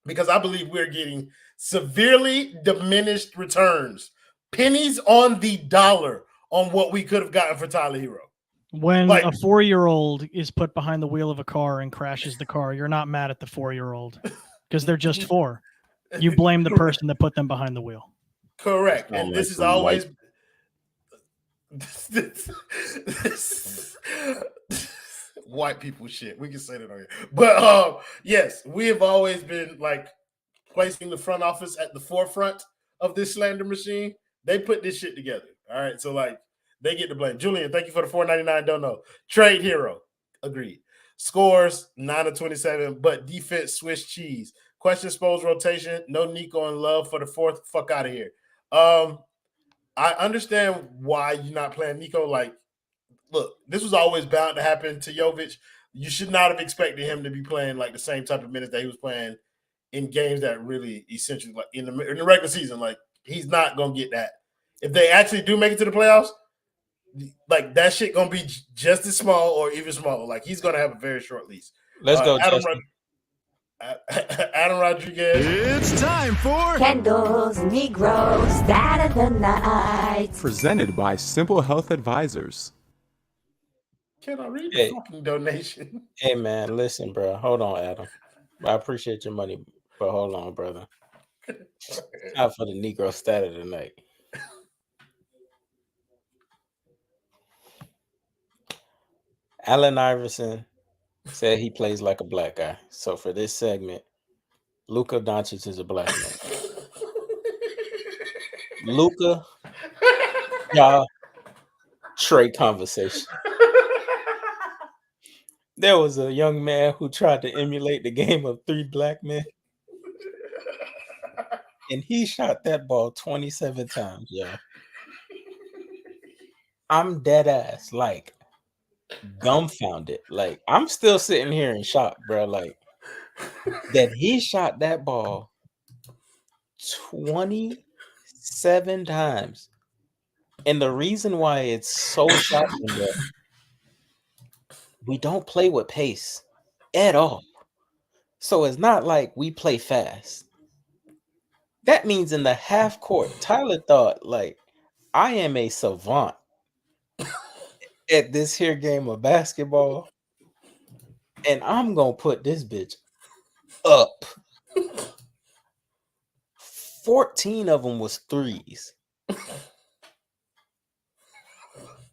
because I believe we're getting severely diminished returns, pennies on the dollar on what we could have gotten for Tyler Herro. When a 4-year-old is put behind the wheel of a car and crashes the car, you're not mad at the 4-year-old because they're just 4. You blame the person that put them behind the wheel. Correct. And this is always white people shit. We can say that on here. But yes, we have always been like placing the front office at the forefront of this slander machine. They put this shit together. All right. So like they get the blame. Julian, thank you for the $4.99. Don't know. Trade Herro. Agreed. Scores 9 of 27, but defense Swiss cheese. Question Spo's rotation. No Nico and Love for the 4th. Fuck out of here. I understand why you're not playing Nico. Like, look, this was always bound to happen to Jovic. You should not have expected him to be playing like the same type of minutes that he was playing in games that really essentially, like in the regular season. Like, he's not gonna get that. If they actually do make it to the playoffs, like that shit gonna be just as small or even smaller. Like, he's gonna have a very short lease. Let's go, Adam Rodriguez. It's time for Kendall's Negro Stat of the Night. Presented by Simple Health Advisors. Can I read the fucking donation? Hey, man, listen, bro. Hold on, Adam. I appreciate your money, but hold on, brother. Time for the Negro Stat of the Night. Allen Iverson said he plays like a black guy. So for this segment, Luka Doncic is a black man. Luka, y'all, trade conversation. There was a young man who tried to emulate the game of 3 black men. And he shot that ball 27 times, y'all. I'm dead ass, like, dumbfounded. Like, I'm still sitting here in shock, bro. Like, that he shot that ball 27 times. And the reason why it's so shocking, bro, we don't play with pace at all. So it's not like we play fast. That means in the half court, Tyler thought, like, I am a savant at this here game of basketball, and I'm going to put this bitch up. 14 of them was threes.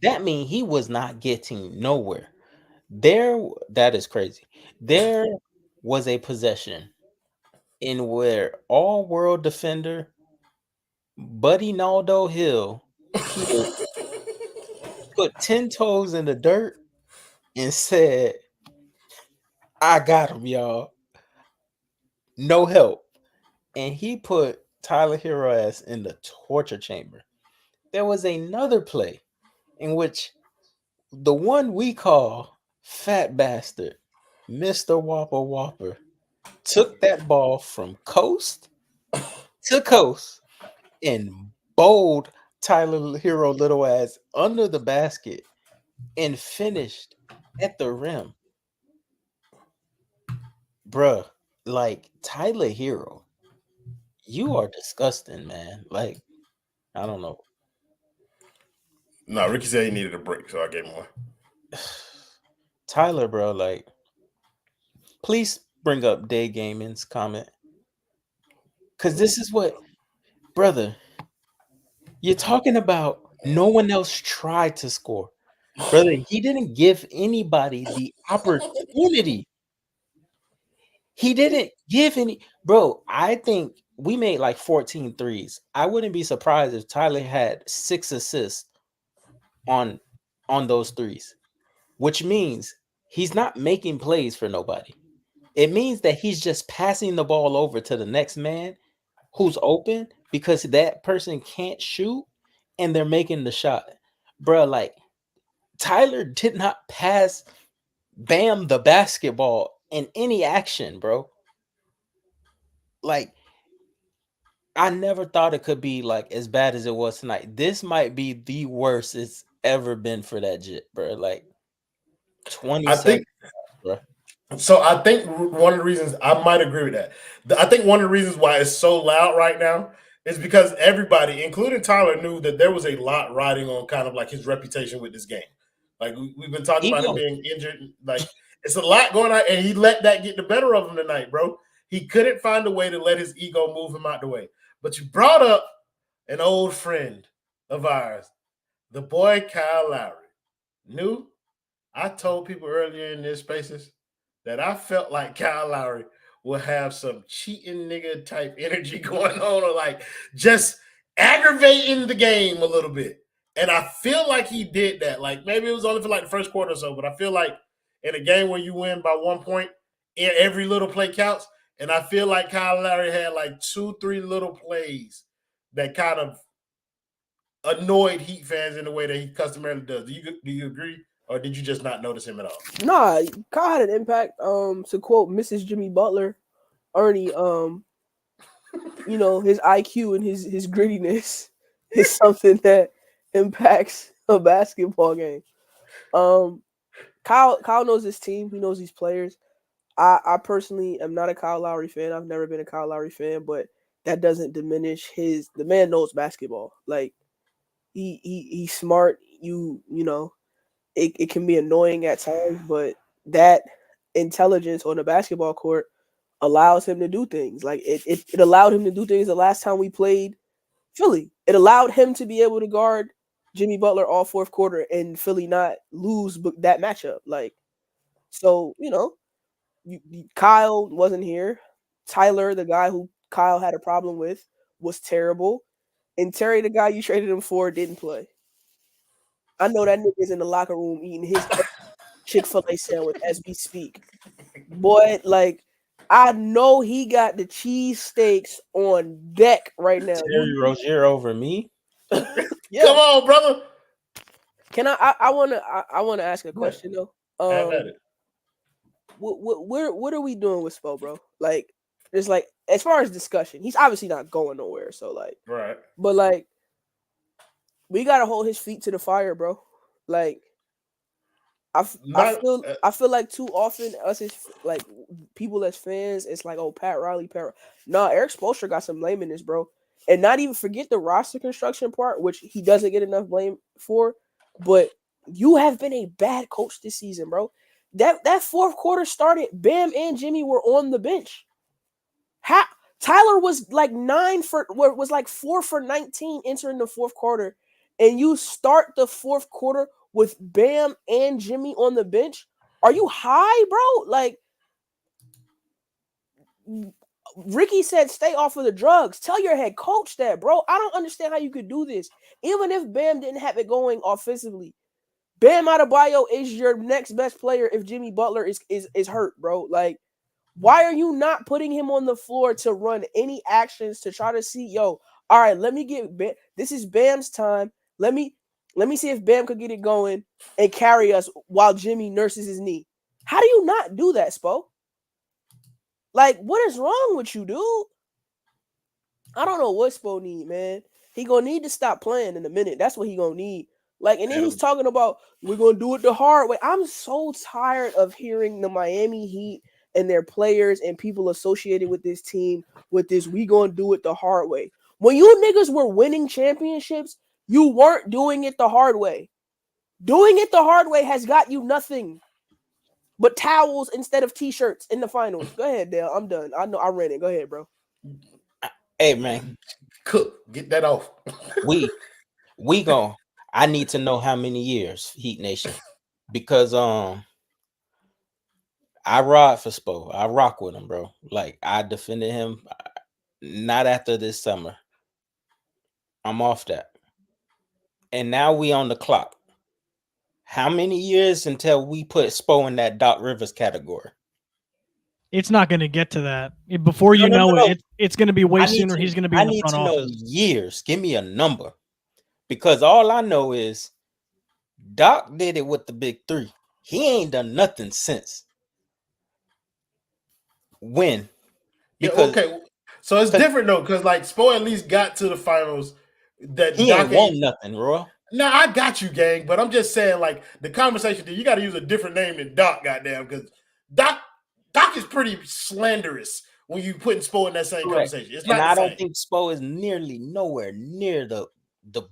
That means he was not getting nowhere. That is crazy. There was a possession in where all-world defender Buddy Naldo Hill put 10 toes in the dirt and said, I got him, y'all. No help. And he put Tyler Herro ass in the torture chamber. There was another play in which the one we call Fat Bastard, Mr. Whopper, took that ball from coast to coast and bowled Tyler Herro little ass under the basket and finished at the rim. Bruh, like Tyler Herro, you are disgusting, man. Like, I don't know. No, Ricky said he needed a break, so I gave him one. Tyler, bro, like, please bring up Day Gaming's comment. Because this is what, brother, you're talking about no one else tried to score. Brother, he didn't give anybody the opportunity. He didn't give any. Bro, I think we made like 14 threes. I wouldn't be surprised if Tyler had 6 assists on those threes, which means he's not making plays for nobody. It means that he's just passing the ball over to the next man who's open because that person can't shoot and they're making the shot. Bro, like Tyler did not pass Bam the basketball in any action, bro. Like, I never thought it could be like as bad as it was tonight. This might be the worst it's ever been for that jit, bro. Like 27, bro. So I think one of the reasons I might agree with that. I think one of the reasons why it's so loud right now is because everybody, including Tyler, knew that there was a lot riding on kind of like his reputation with this game. Like we've been talking about him being injured. Like it's a lot going on, and he let that get the better of him tonight, bro. He couldn't find a way to let his ego move him out the way. But you brought up an old friend of ours, the boy Kyle Lowry. I told people earlier in their spaces that I felt like Kyle Lowry will have some cheating nigga type energy going on, or like just aggravating the game a little bit. And I feel like he did that. Like maybe it was only for like the first quarter or so, but I feel like in a game where you win by 1 point, every little play counts. And I feel like Kyle Lowry had like 2-3 little plays that kind of annoyed Heat fans in the way that he customarily does. Do you agree? Or did you just not notice him at all? Nah, Kyle had an impact. To quote Mrs. Jimmy Butler, Ernie, you know, his IQ and his grittiness is something that impacts a basketball game. Kyle knows his team. He knows these players. I personally am not a Kyle Lowry fan. I've never been a Kyle Lowry fan, but that doesn't diminish the man knows basketball. Like he's smart. You know. It can be annoying at times, but that intelligence on the basketball court allows him to do things. Like it allowed him to do things the last time we played Philly. It allowed him to be able to guard Jimmy Butler all fourth quarter and Philly not lose that matchup. Like, so, you know, Kyle wasn't here. Tyler, the guy who Kyle had a problem with, was terrible. And Terry, the guy you traded him for, didn't play. I know that nigga's in the locker room eating his Chick-fil-A sandwich as we speak. Boy, like, I know he got the cheesesteaks on deck right now. Terry Rozier over me? Yeah. Come on, brother. Can I wanna ask a question though? Have at it. What are we doing with Spo, bro? Like, it's like as far as discussion, he's obviously not going nowhere. So like, Right. but like, we gotta hold his feet to the fire, bro. Like, I feel like too often us as like people as fans, it's like, oh, Pat Riley. Nah, Eric Spoelstra got some blame in this, bro. And not even forget the roster construction part, which he doesn't get enough blame for. But you have been a bad coach this season, bro. That fourth quarter started, Bam and Jimmy were on the bench. Tyler was like 4 for 19 entering the fourth quarter, and you start the fourth quarter with Bam and Jimmy on the bench. Are you high, bro? Like Ricky said, stay off of the drugs. Tell your head coach that, bro. I don't understand how you could do this. Even if Bam didn't have it going offensively, Bam Adebayo is your next best player if Jimmy Butler is hurt, bro. Like, why are you not putting him on the floor to run any actions to try to see, all right, let me get Bam. This is Bam's time. Let me see if Bam could get it going and carry us while Jimmy nurses his knee. How do you not do that, Spo? Like, what is wrong with you, dude? I don't know what Spo need, man. He gonna need to stop playing in a minute. That's what he gonna need. Like, and then he's talking about we're gonna do it the hard way. I'm so tired of hearing the Miami Heat and their players and people associated with this team with this we gonna do it the hard way. When you niggas were winning championships, you weren't doing it the hard way. Doing it the hard way has got you nothing but towels instead of t-shirts in the finals. Go ahead, Dale. I'm done. I know I ran it. Go ahead, bro. Hey, man. Cook, get that off. we gon' I need to know how many years, Heat Nation, because I ride for Spo. I rock with him, bro. Like, I defended him. Not after this summer. I'm off that. And now we on the clock. How many years until we put Spo in that Doc Rivers category? It's not going to get to that. Before you know it, it's going to be way sooner. He's going to be in the front office. I need to know years. Give me a number. Because all I know is Doc did it with the big three. He ain't done nothing since. When? Because, okay. So it's different, though, because, like, Spo at least got to the finals. That he Doc ain't won nothing, Roy. No, I got you, gang. But I'm just saying, like, the conversation, you got to use a different name than Doc, goddamn, because Doc is pretty slanderous when you putting Spo in that same conversation. It's not. And I don't think Spo is nearly nowhere near the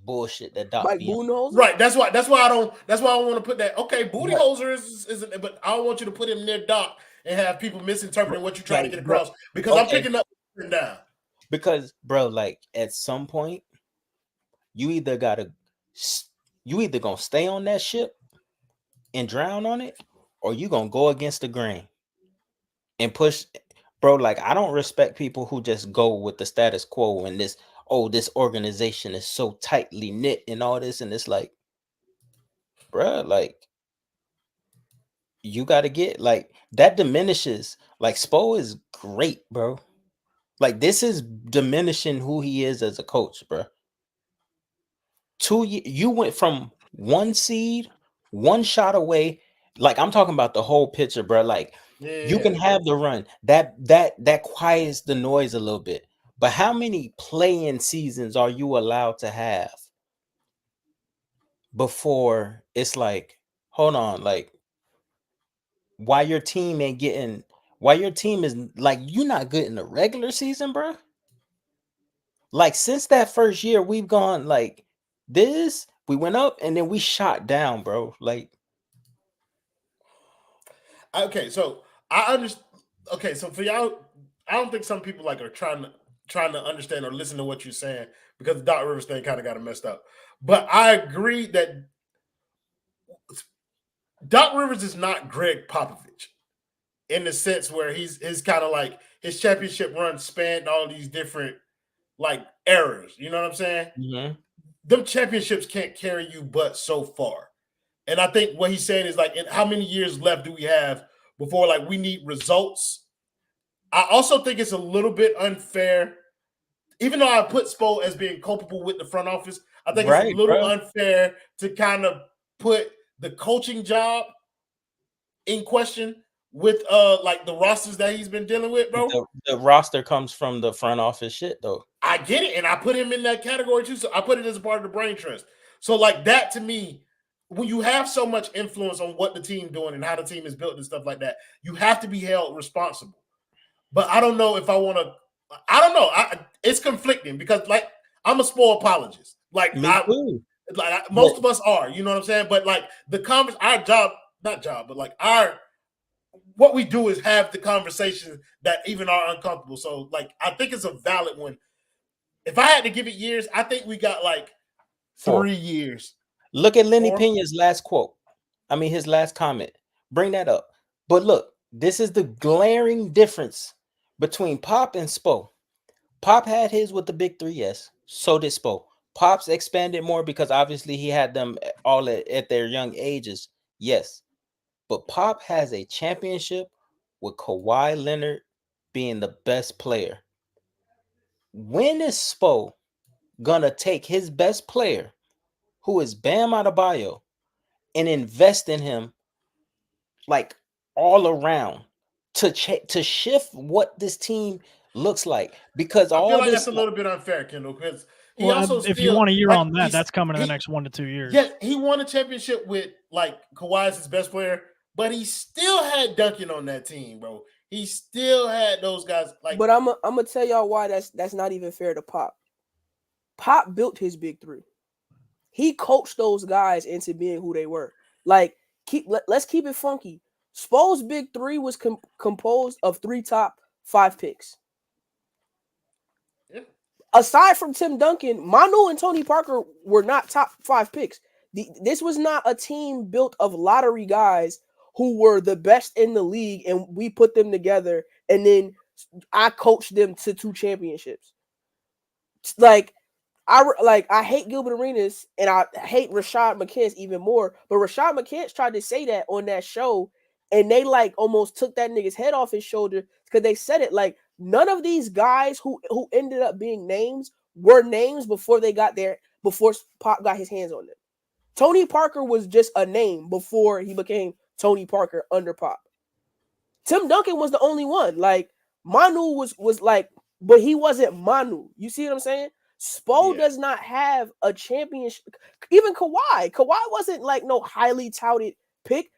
bullshit that Doc be on. Right. That's why I don't want to put that. Okay, booty hoser isn't, but I don't want you to put him near Doc and have people misinterpreting what you're trying to get across, because I'm picking up and down. Because, bro, like, at some point, you either gonna stay on that ship and drown on it, or you gonna go against the grain and push. Bro, like, I don't respect people who just go with the status quo and this organization is so tightly knit and all this, and it's like, bro, like, you gotta get, like, that diminishes. Like, Spo is great, bro. Like, this is diminishing who he is as a coach, bro. You went from 1 seed, 1 shot away. Like, I'm talking about the whole picture, bro. Like, you can have the run. That quiets the noise a little bit. But how many play-in seasons are you allowed to have before it's like, hold on, like, why your team is like, you're not good in the regular season, bro? Like, since that first year, we've gone like this. We went up and then we shot down, bro. Like, okay, so I understand. Okay, so for y'all, I don't think some people like are trying to understand or listen to what you're saying, because the Doc Rivers thing kind of got it messed up. But I agree that Doc Rivers is not Greg Popovich in the sense where he's kind of like his championship run spanned all these different like eras. You know what I'm saying? Mm-hmm. Them championships can't carry you but so far. And I think what he's saying is, like, how many years left do we have before, like, we need results? I also think it's a little bit unfair, even though I put Spo as being culpable with the front office. I think it's a little unfair to kind of put the coaching job in question with like the rosters that he's been dealing with, bro. The roster comes from the front office shit, though. I get it, and I put him in that category too. So I put it as a part of the brain trust. So like that to me, when you have so much influence on what the team doing and how the team is built and stuff like that, you have to be held responsible. But I don't know if I want to. I don't know. It's conflicting because like I'm a spoiled apologist. Like most of us are. You know what I'm saying? But like our job, not job, but like what we do is have the conversations that even are uncomfortable. So like I think it's a valid one. If I had to give it years, I think we got like 3 years. Look at Lenny Pena's last quote. I mean, his last comment. Bring that up. But look, this is the glaring difference between Pop and Spo. Pop had his with the big three, yes. So did Spo. Pop's expanded more because obviously he had them all at their young ages, yes. But Pop has a championship with Kawhi Leonard being the best player. When is Spo gonna take his best player, who is Bam Adebayo, and invest in him like all around to shift what this team looks like? Because I feel like that's a little bit unfair, Kendall, because he also if you want a year on that, that's coming in the next 1 to 2 years. Yeah, he won a championship with like Kawhi as his best player, but he still had Duncan on that team, bro. He still had those guys. Like, but I'm gonna tell y'all why that's not even fair to Pop. Pop built his big three. He coached those guys into being who they were. Like, let's keep it funky. Spo's big three was composed of 3 top 5 picks. Yeah. Aside from Tim Duncan, Manu and Tony Parker were not top 5 picks. This was not a team built of lottery guys who were the best in the league, and we put them together, and then I coached them to 2 championships. Like, I hate Gilbert Arenas, and I hate Rashad McCants even more, but Rashad McCants tried to say that on that show, and they like almost took that nigga's head off his shoulder because they said it like none of these guys who ended up being names were names before Pop got his hands on them. Tony Parker was just a name before he became Tony Parker under Pop. Tim Duncan was the only one. Like, Manu was like, but he wasn't Manu. You see what I'm saying? Spo does not have a championship. Even Kawhi wasn't like no highly touted pick.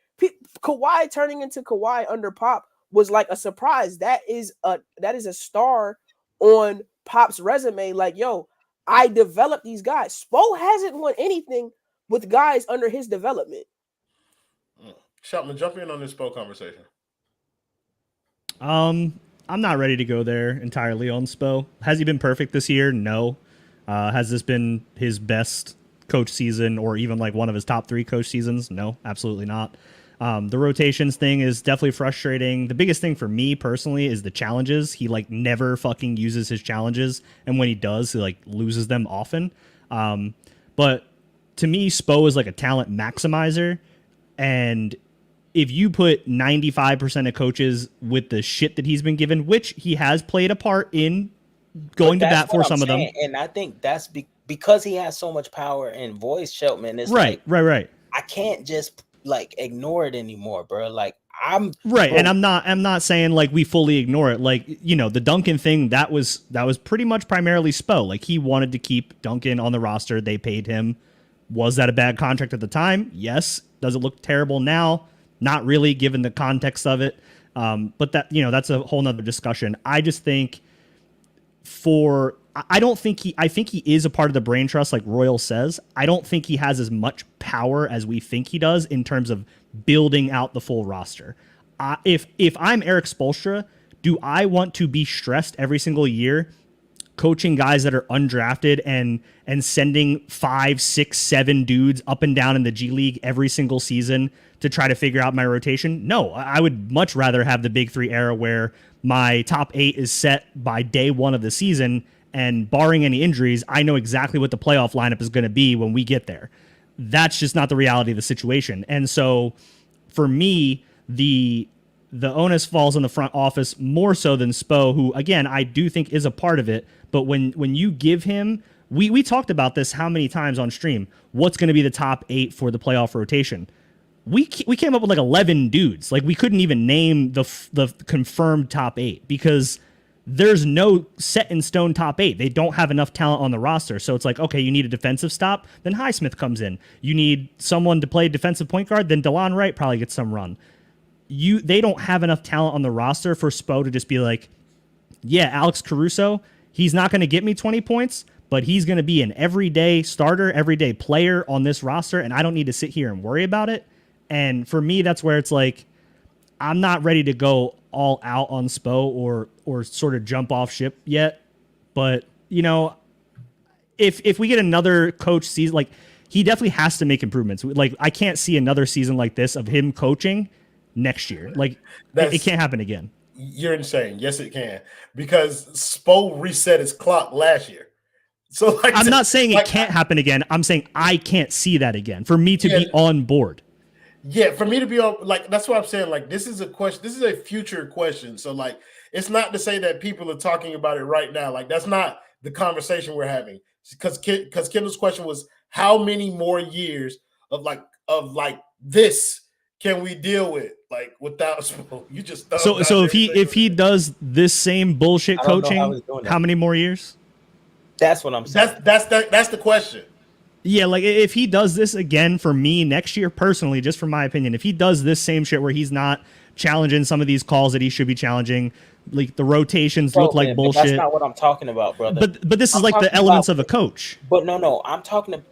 Kawhi turning into Kawhi under Pop was like a surprise. That is a star on Pop's resume. Like, yo, I developed these guys. Spo hasn't won anything with guys under his development. Shopman, jump in on this Spo conversation. I'm not ready to go there entirely on Spo. Has he been perfect this year? No. Has this been his best coach season or even like one of his top 3 coach seasons? No, absolutely not. The rotations thing is definitely frustrating. The biggest thing for me personally is the challenges. He like never fucking uses his challenges, and when he does, he like loses them often. But to me, Spo is like a talent maximizer, and if you put 95% of coaches with the shit that he's been given, which he has played a part in going to bat for some of them. And I think that's because he has so much power and voice, Shelton. It's right. I can't just like ignore it anymore, bro. Like I'm right. And I'm not saying like we fully ignore it. Like, you know, the Duncan thing, that was pretty much primarily Spo. Like, he wanted to keep Duncan on the roster. They paid him. Was that a bad contract at the time? Yes. Does it look terrible now? Not really, given the context of it. But that, you know, that's a whole nother discussion. I just think I think he is a part of the brain trust, like Royal says. I don't think he has as much power as we think he does in terms of building out the full roster. If I'm Eric Spoelstra, do I want to be stressed every single year coaching guys that are undrafted and sending 5, 6, 7 dudes up and down in the G League every single season to try to figure out my rotation? No, I would much rather have the Big 3 era where my top 8 is set by day 1 of the season, and barring any injuries, I know exactly what the playoff lineup is going to be when we get there. That's just not the reality of the situation. And so for me, the onus falls on the front office more so than Spo, who, again, I do think is a part of it. But when you give him, we talked about this how many times on stream, what's going to be the top 8 for the playoff rotation? we came up with like 11 dudes. Like we couldn't even name the confirmed top 8 because there's no set in stone top 8. They don't have enough talent on the roster. So it's like, okay, you need a defensive stop, then Highsmith comes in. You need someone to play defensive point guard, then DeLon Wright probably gets some run. They don't have enough talent on the roster for Spo to just be like, yeah, Alex Caruso, he's not going to get me 20 points, but he's going to be an everyday starter, everyday player on this roster, and I don't need to sit here and worry about it. And for me, that's where it's like, I'm not ready to go all out on Spo or sort of jump off ship yet. But, you know, if we get another coach season, like, he definitely has to make improvements. Like, I can't see another season like this of him coaching next year. Like, it can't happen again. You're insane. Yes, it can. Because Spo reset his clock last year. So like, I'm not saying it can't happen again. I'm saying I can't see that again for me to be on board. Yeah, for me to be on, like, that's what I'm saying. Like, this is a question. This is a future question. So, like, it's not to say that people are talking about it right now. Like, that's not the conversation we're having. Because Kendall's question was, how many more years of this can we deal with? Like, without you just so if he does this same bullshit coaching, how many more years? That's what I'm saying. That's the question. Yeah, like if he does this again for me next year, personally, just from my opinion, if he does this same shit where he's not challenging some of these calls that he should be challenging, like the rotations look like bullshit. That's not what I'm talking about, brother. But this is like the elements of a coach. But no, I'm talking to,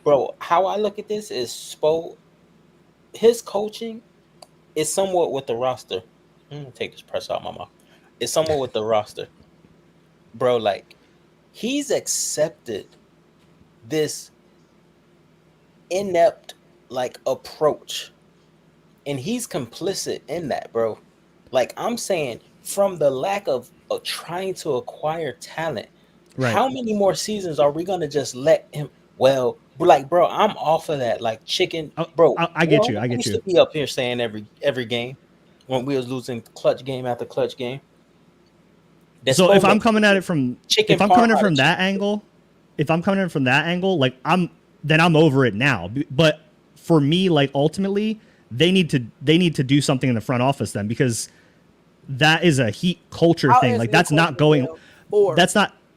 bro. How I look at this is Spo. His coaching is somewhat with the roster. I'm gonna take this press out my mouth. It's somewhat with the roster, bro. Like he's accepted this inept like approach, and he's complicit in that, bro. Like I'm saying, from the lack of trying to acquire talent, right. How many more seasons are we gonna just let him? Well, like, bro, I'm off of that. Like chicken, bro. I get you. I used to be up here saying every game when we was losing clutch game after clutch game. So if I'm coming at it from that angle, like I'm over it now. But for me, like ultimately, they need to do something in the front office then, because that is a Heat culture thing. Like that's not going.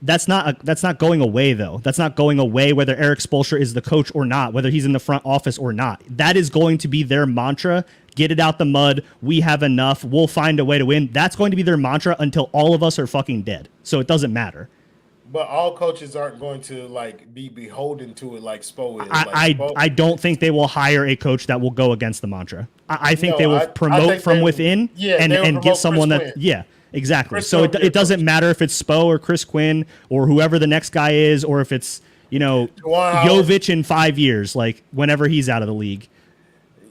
That's not going away though. That's not going away whether Eric Spoelstra is the coach or not, whether he's in the front office or not. That is going to be their mantra. Get it out the mud. We have enough. We'll find a way to win. That's going to be their mantra until all of us are fucking dead. So it doesn't matter. But all coaches aren't going to like be beholden to it like Spo is. I don't think they will hire a coach that will go against the mantra. I think they will promote from within and get someone that exactly. So it doesn't matter if it's Spo or Chris Quinn or whoever the next guy is, or if it's Jovic in 5 years, like whenever he's out of the league.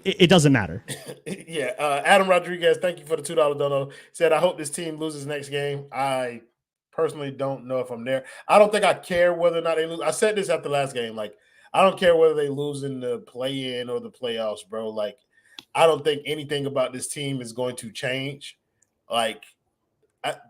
It doesn't matter. Yeah. Adam Rodriguez, thank you for the $2 dono. Said, I hope this team loses next game. I personally don't know if I'm there. I don't think I care whether or not they lose. I said this after the last game. Like, I don't care whether they lose in the play-in or the playoffs, bro. Like, I don't think anything about this team is going to change, like,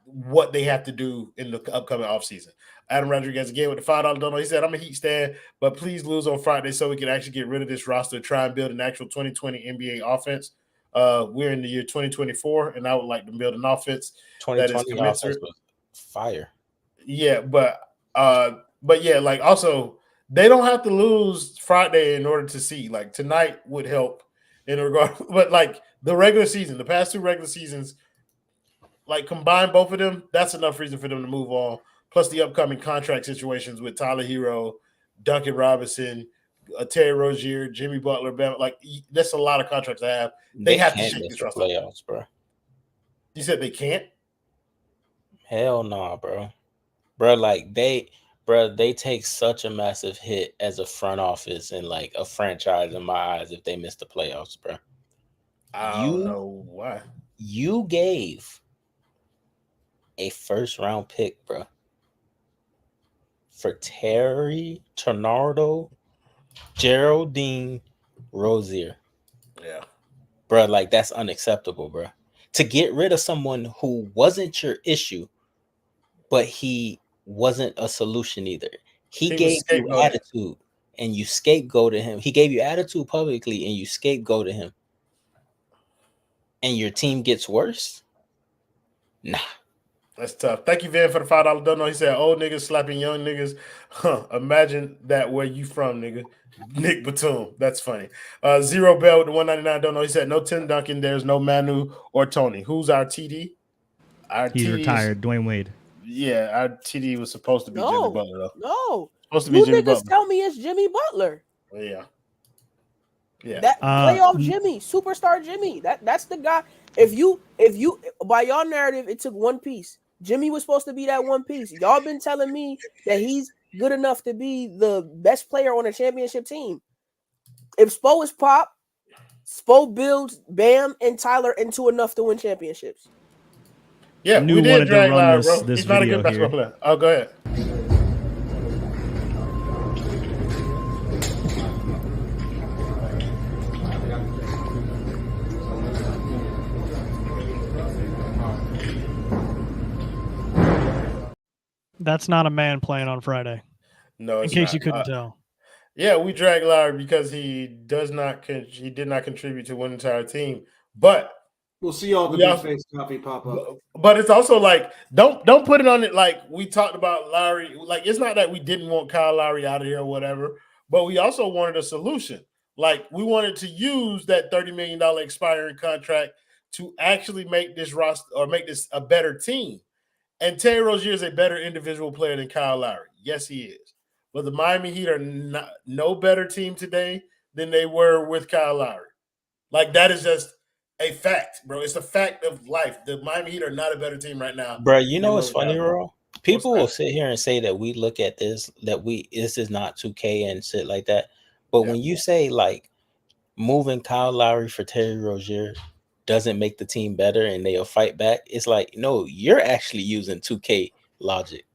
what they have to do in the upcoming offseason. Adam Rodriguez again with the $5 dono. He said, I'm a Heat stan, but please lose on Friday so we can actually get rid of this roster, try and build an actual 2020 NBA offense. We're in the year 2024, and I would like to build an offense that is commensurate. Fire. Yeah, but yeah, like also they don't have to lose Friday in order to see. Like tonight would help in regard, but like the regular season, the past 2 regular seasons, like combine both of them, that's enough reason for them to move on. Plus the upcoming contract situations with Tyler Herro, Duncan Robinson, Terry Rozier, Jimmy Butler, like that's a lot of contracts I have. They have to shake this roster. Playoffs, bro. You said they can't? Hell no, bro. Bro, like they take such a massive hit as a front office and like a franchise in my eyes if they miss the playoffs, bro. I don't know why. You gave a first-round pick, bro, for Terry Tornado, Geraldine Rozier. Yeah. Bro, like that's unacceptable, bro. To get rid of someone who wasn't your issue, but he wasn't a solution either. He gave you attitude and you scapegoated him. He gave you attitude publicly and you scapegoated him. and your team gets worse, nah. That's tough. Thank you, Van, for the $5 donut. He said, old niggas slapping young niggas. Huh, imagine that where you from, nigga. Nick Batum. That's funny. Zero Bell with the $1.99 donut. He said, no Tim Duncan. There's no Manu or Tony. Who's our TD? He's retired. Dwayne Wade. Yeah, our TD was supposed to be Jimmy Butler, though. No. Supposed to be You Jimmy niggas Butler. tell me it's Jimmy Butler. Yeah. Yeah. That playoff Jimmy, superstar Jimmy. That's the guy. If you by y'all narrative, it took one piece. Jimmy was supposed to be that one piece. Y'all been telling me that he's good enough to be the best player on a championship team. If Spo is pop, Spo builds Bam and Tyler into enough to win championships. Yeah, Knew we did wanted to drag run Lowry, this- bro. this He's not a video good basketball here. player. Oh, go ahead. That's not a man playing on Friday. No, in it's case not. you couldn't tell. Yeah, we drag Lowry because he did not contribute to one entire team. But We'll see all the we big also- face copy pop up. But it's also like don't put it on it like we talked about Lowry. Like it's not that we didn't want Kyle Lowry out of here or whatever, but we also wanted a solution. Like we wanted to use that $30 million expiring contract to actually make this roster or make this a better team. And Terry Rozier is a better individual player than Kyle Lowry. Yes, he is. But the Miami Heat are no better team today than they were with Kyle Lowry. Like that is just a fact, bro. It's a fact of life. The Miami Heat are not a better team right now. Bro, you know than what's Kyle funny, Lowry. bro? People will sit here and say that we look at this, this is not 2K and shit like that. But when you say like moving Kyle Lowry for Terry Rozier doesn't make the team better and they'll fight back, it's like, no, you're actually using 2K logic.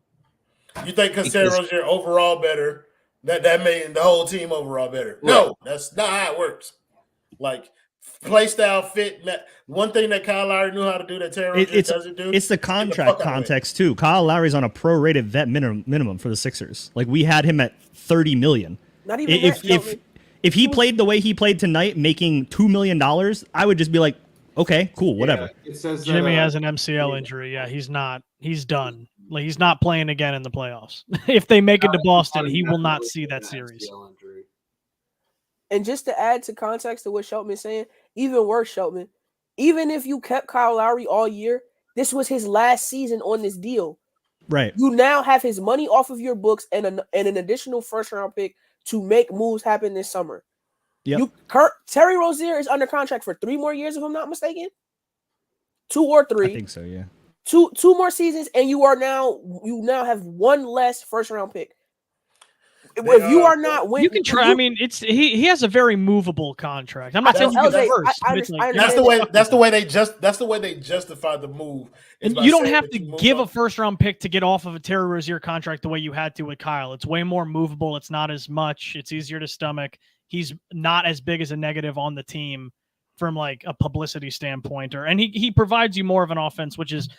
You think because Terry Rozier overall better, that made the whole team overall better? No, that's not how it works. Like play style fit. One thing that Kyle Lowry knew how to do that Terry Rozier doesn't do. It's the contract context too. Kyle Lowry's on a prorated vet minimum for the Sixers. Like we had him at $30 million. Not even if he played the way he played tonight, making $2 million, I would just be like, okay, cool, whatever. It says Jimmy has an MCL injury. Yeah, he's not. He's done. Like he's not playing again in the playoffs. If they make it to Boston, he will not see that series. And just to add to context to what Shelton is saying, even worse, Shelton, even if you kept Kyle Lowry all year, this was his last season on this deal. Right. You now have his money off of your books and an additional first-round pick to make moves happen this summer. Yep. Terry Rozier is under contract for 3 more years, if I'm not mistaken. 2 or 3. I think so, yeah. Two more seasons, and you now have one less first-round pick. If you are not winning, you can try. I mean, he has a very movable contract. I'm not saying you get first. That's the way they justify the move. And you don't have to give a first-round pick to get off of a Terry Rozier contract the way you had to with Kyle. It's way more movable. It's not as much. It's easier to stomach. He's not as big as a negative on the team from like a publicity standpoint, and he provides you more of an offense, which is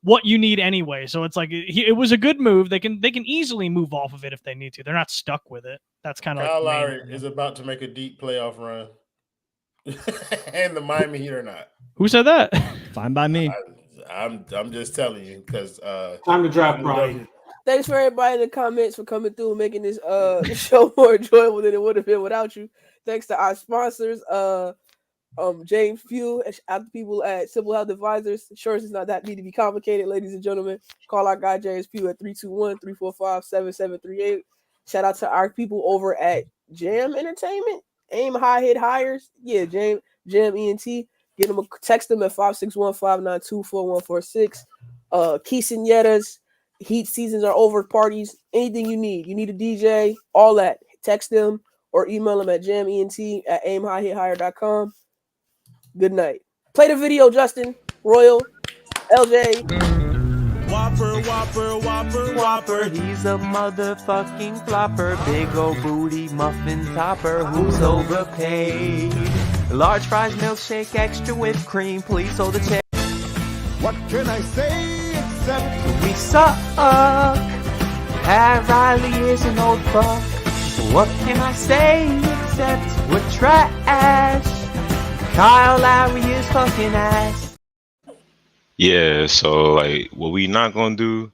what you need anyway. So it's like it was a good move. They can easily move off of it if they need to. They're not stuck with it. That's kind of Kyle Lowry is about to make a deep playoff run, and the Miami Heat are not. Who said that? Fine by me. I'm just telling you because time to draft Bryan. Thanks for everybody in the comments for coming through and making this show more enjoyable than it would have been without you. Thanks to our sponsors, James Pugh, and people at Simple Health Advisors. Insurance is not that need to be complicated, ladies and gentlemen. Call our guy James Pugh at 321-345-7738. Shout out to our people over at Jam Entertainment. Aim high, hit hires. Yeah, Jam ENT. Get them text them at 561-592-4146. Quinceañeras, Heat seasons are over, parties, anything you need. You need a DJ, all that. Text them or email them at jament@aimhighhithigher.com. Good night. Play the video, Justin, Royal, LJ. Whopper, he's a motherfucking flopper. Big old booty muffin topper who's overpaid. Large fries, milkshake, extra whipped cream. Please hold the check. What can I say except we suck? Pat Riley is an old fuck. What can I say except we're trash? Kyle Lowry is fucking ass. Yeah, so like what we not gonna do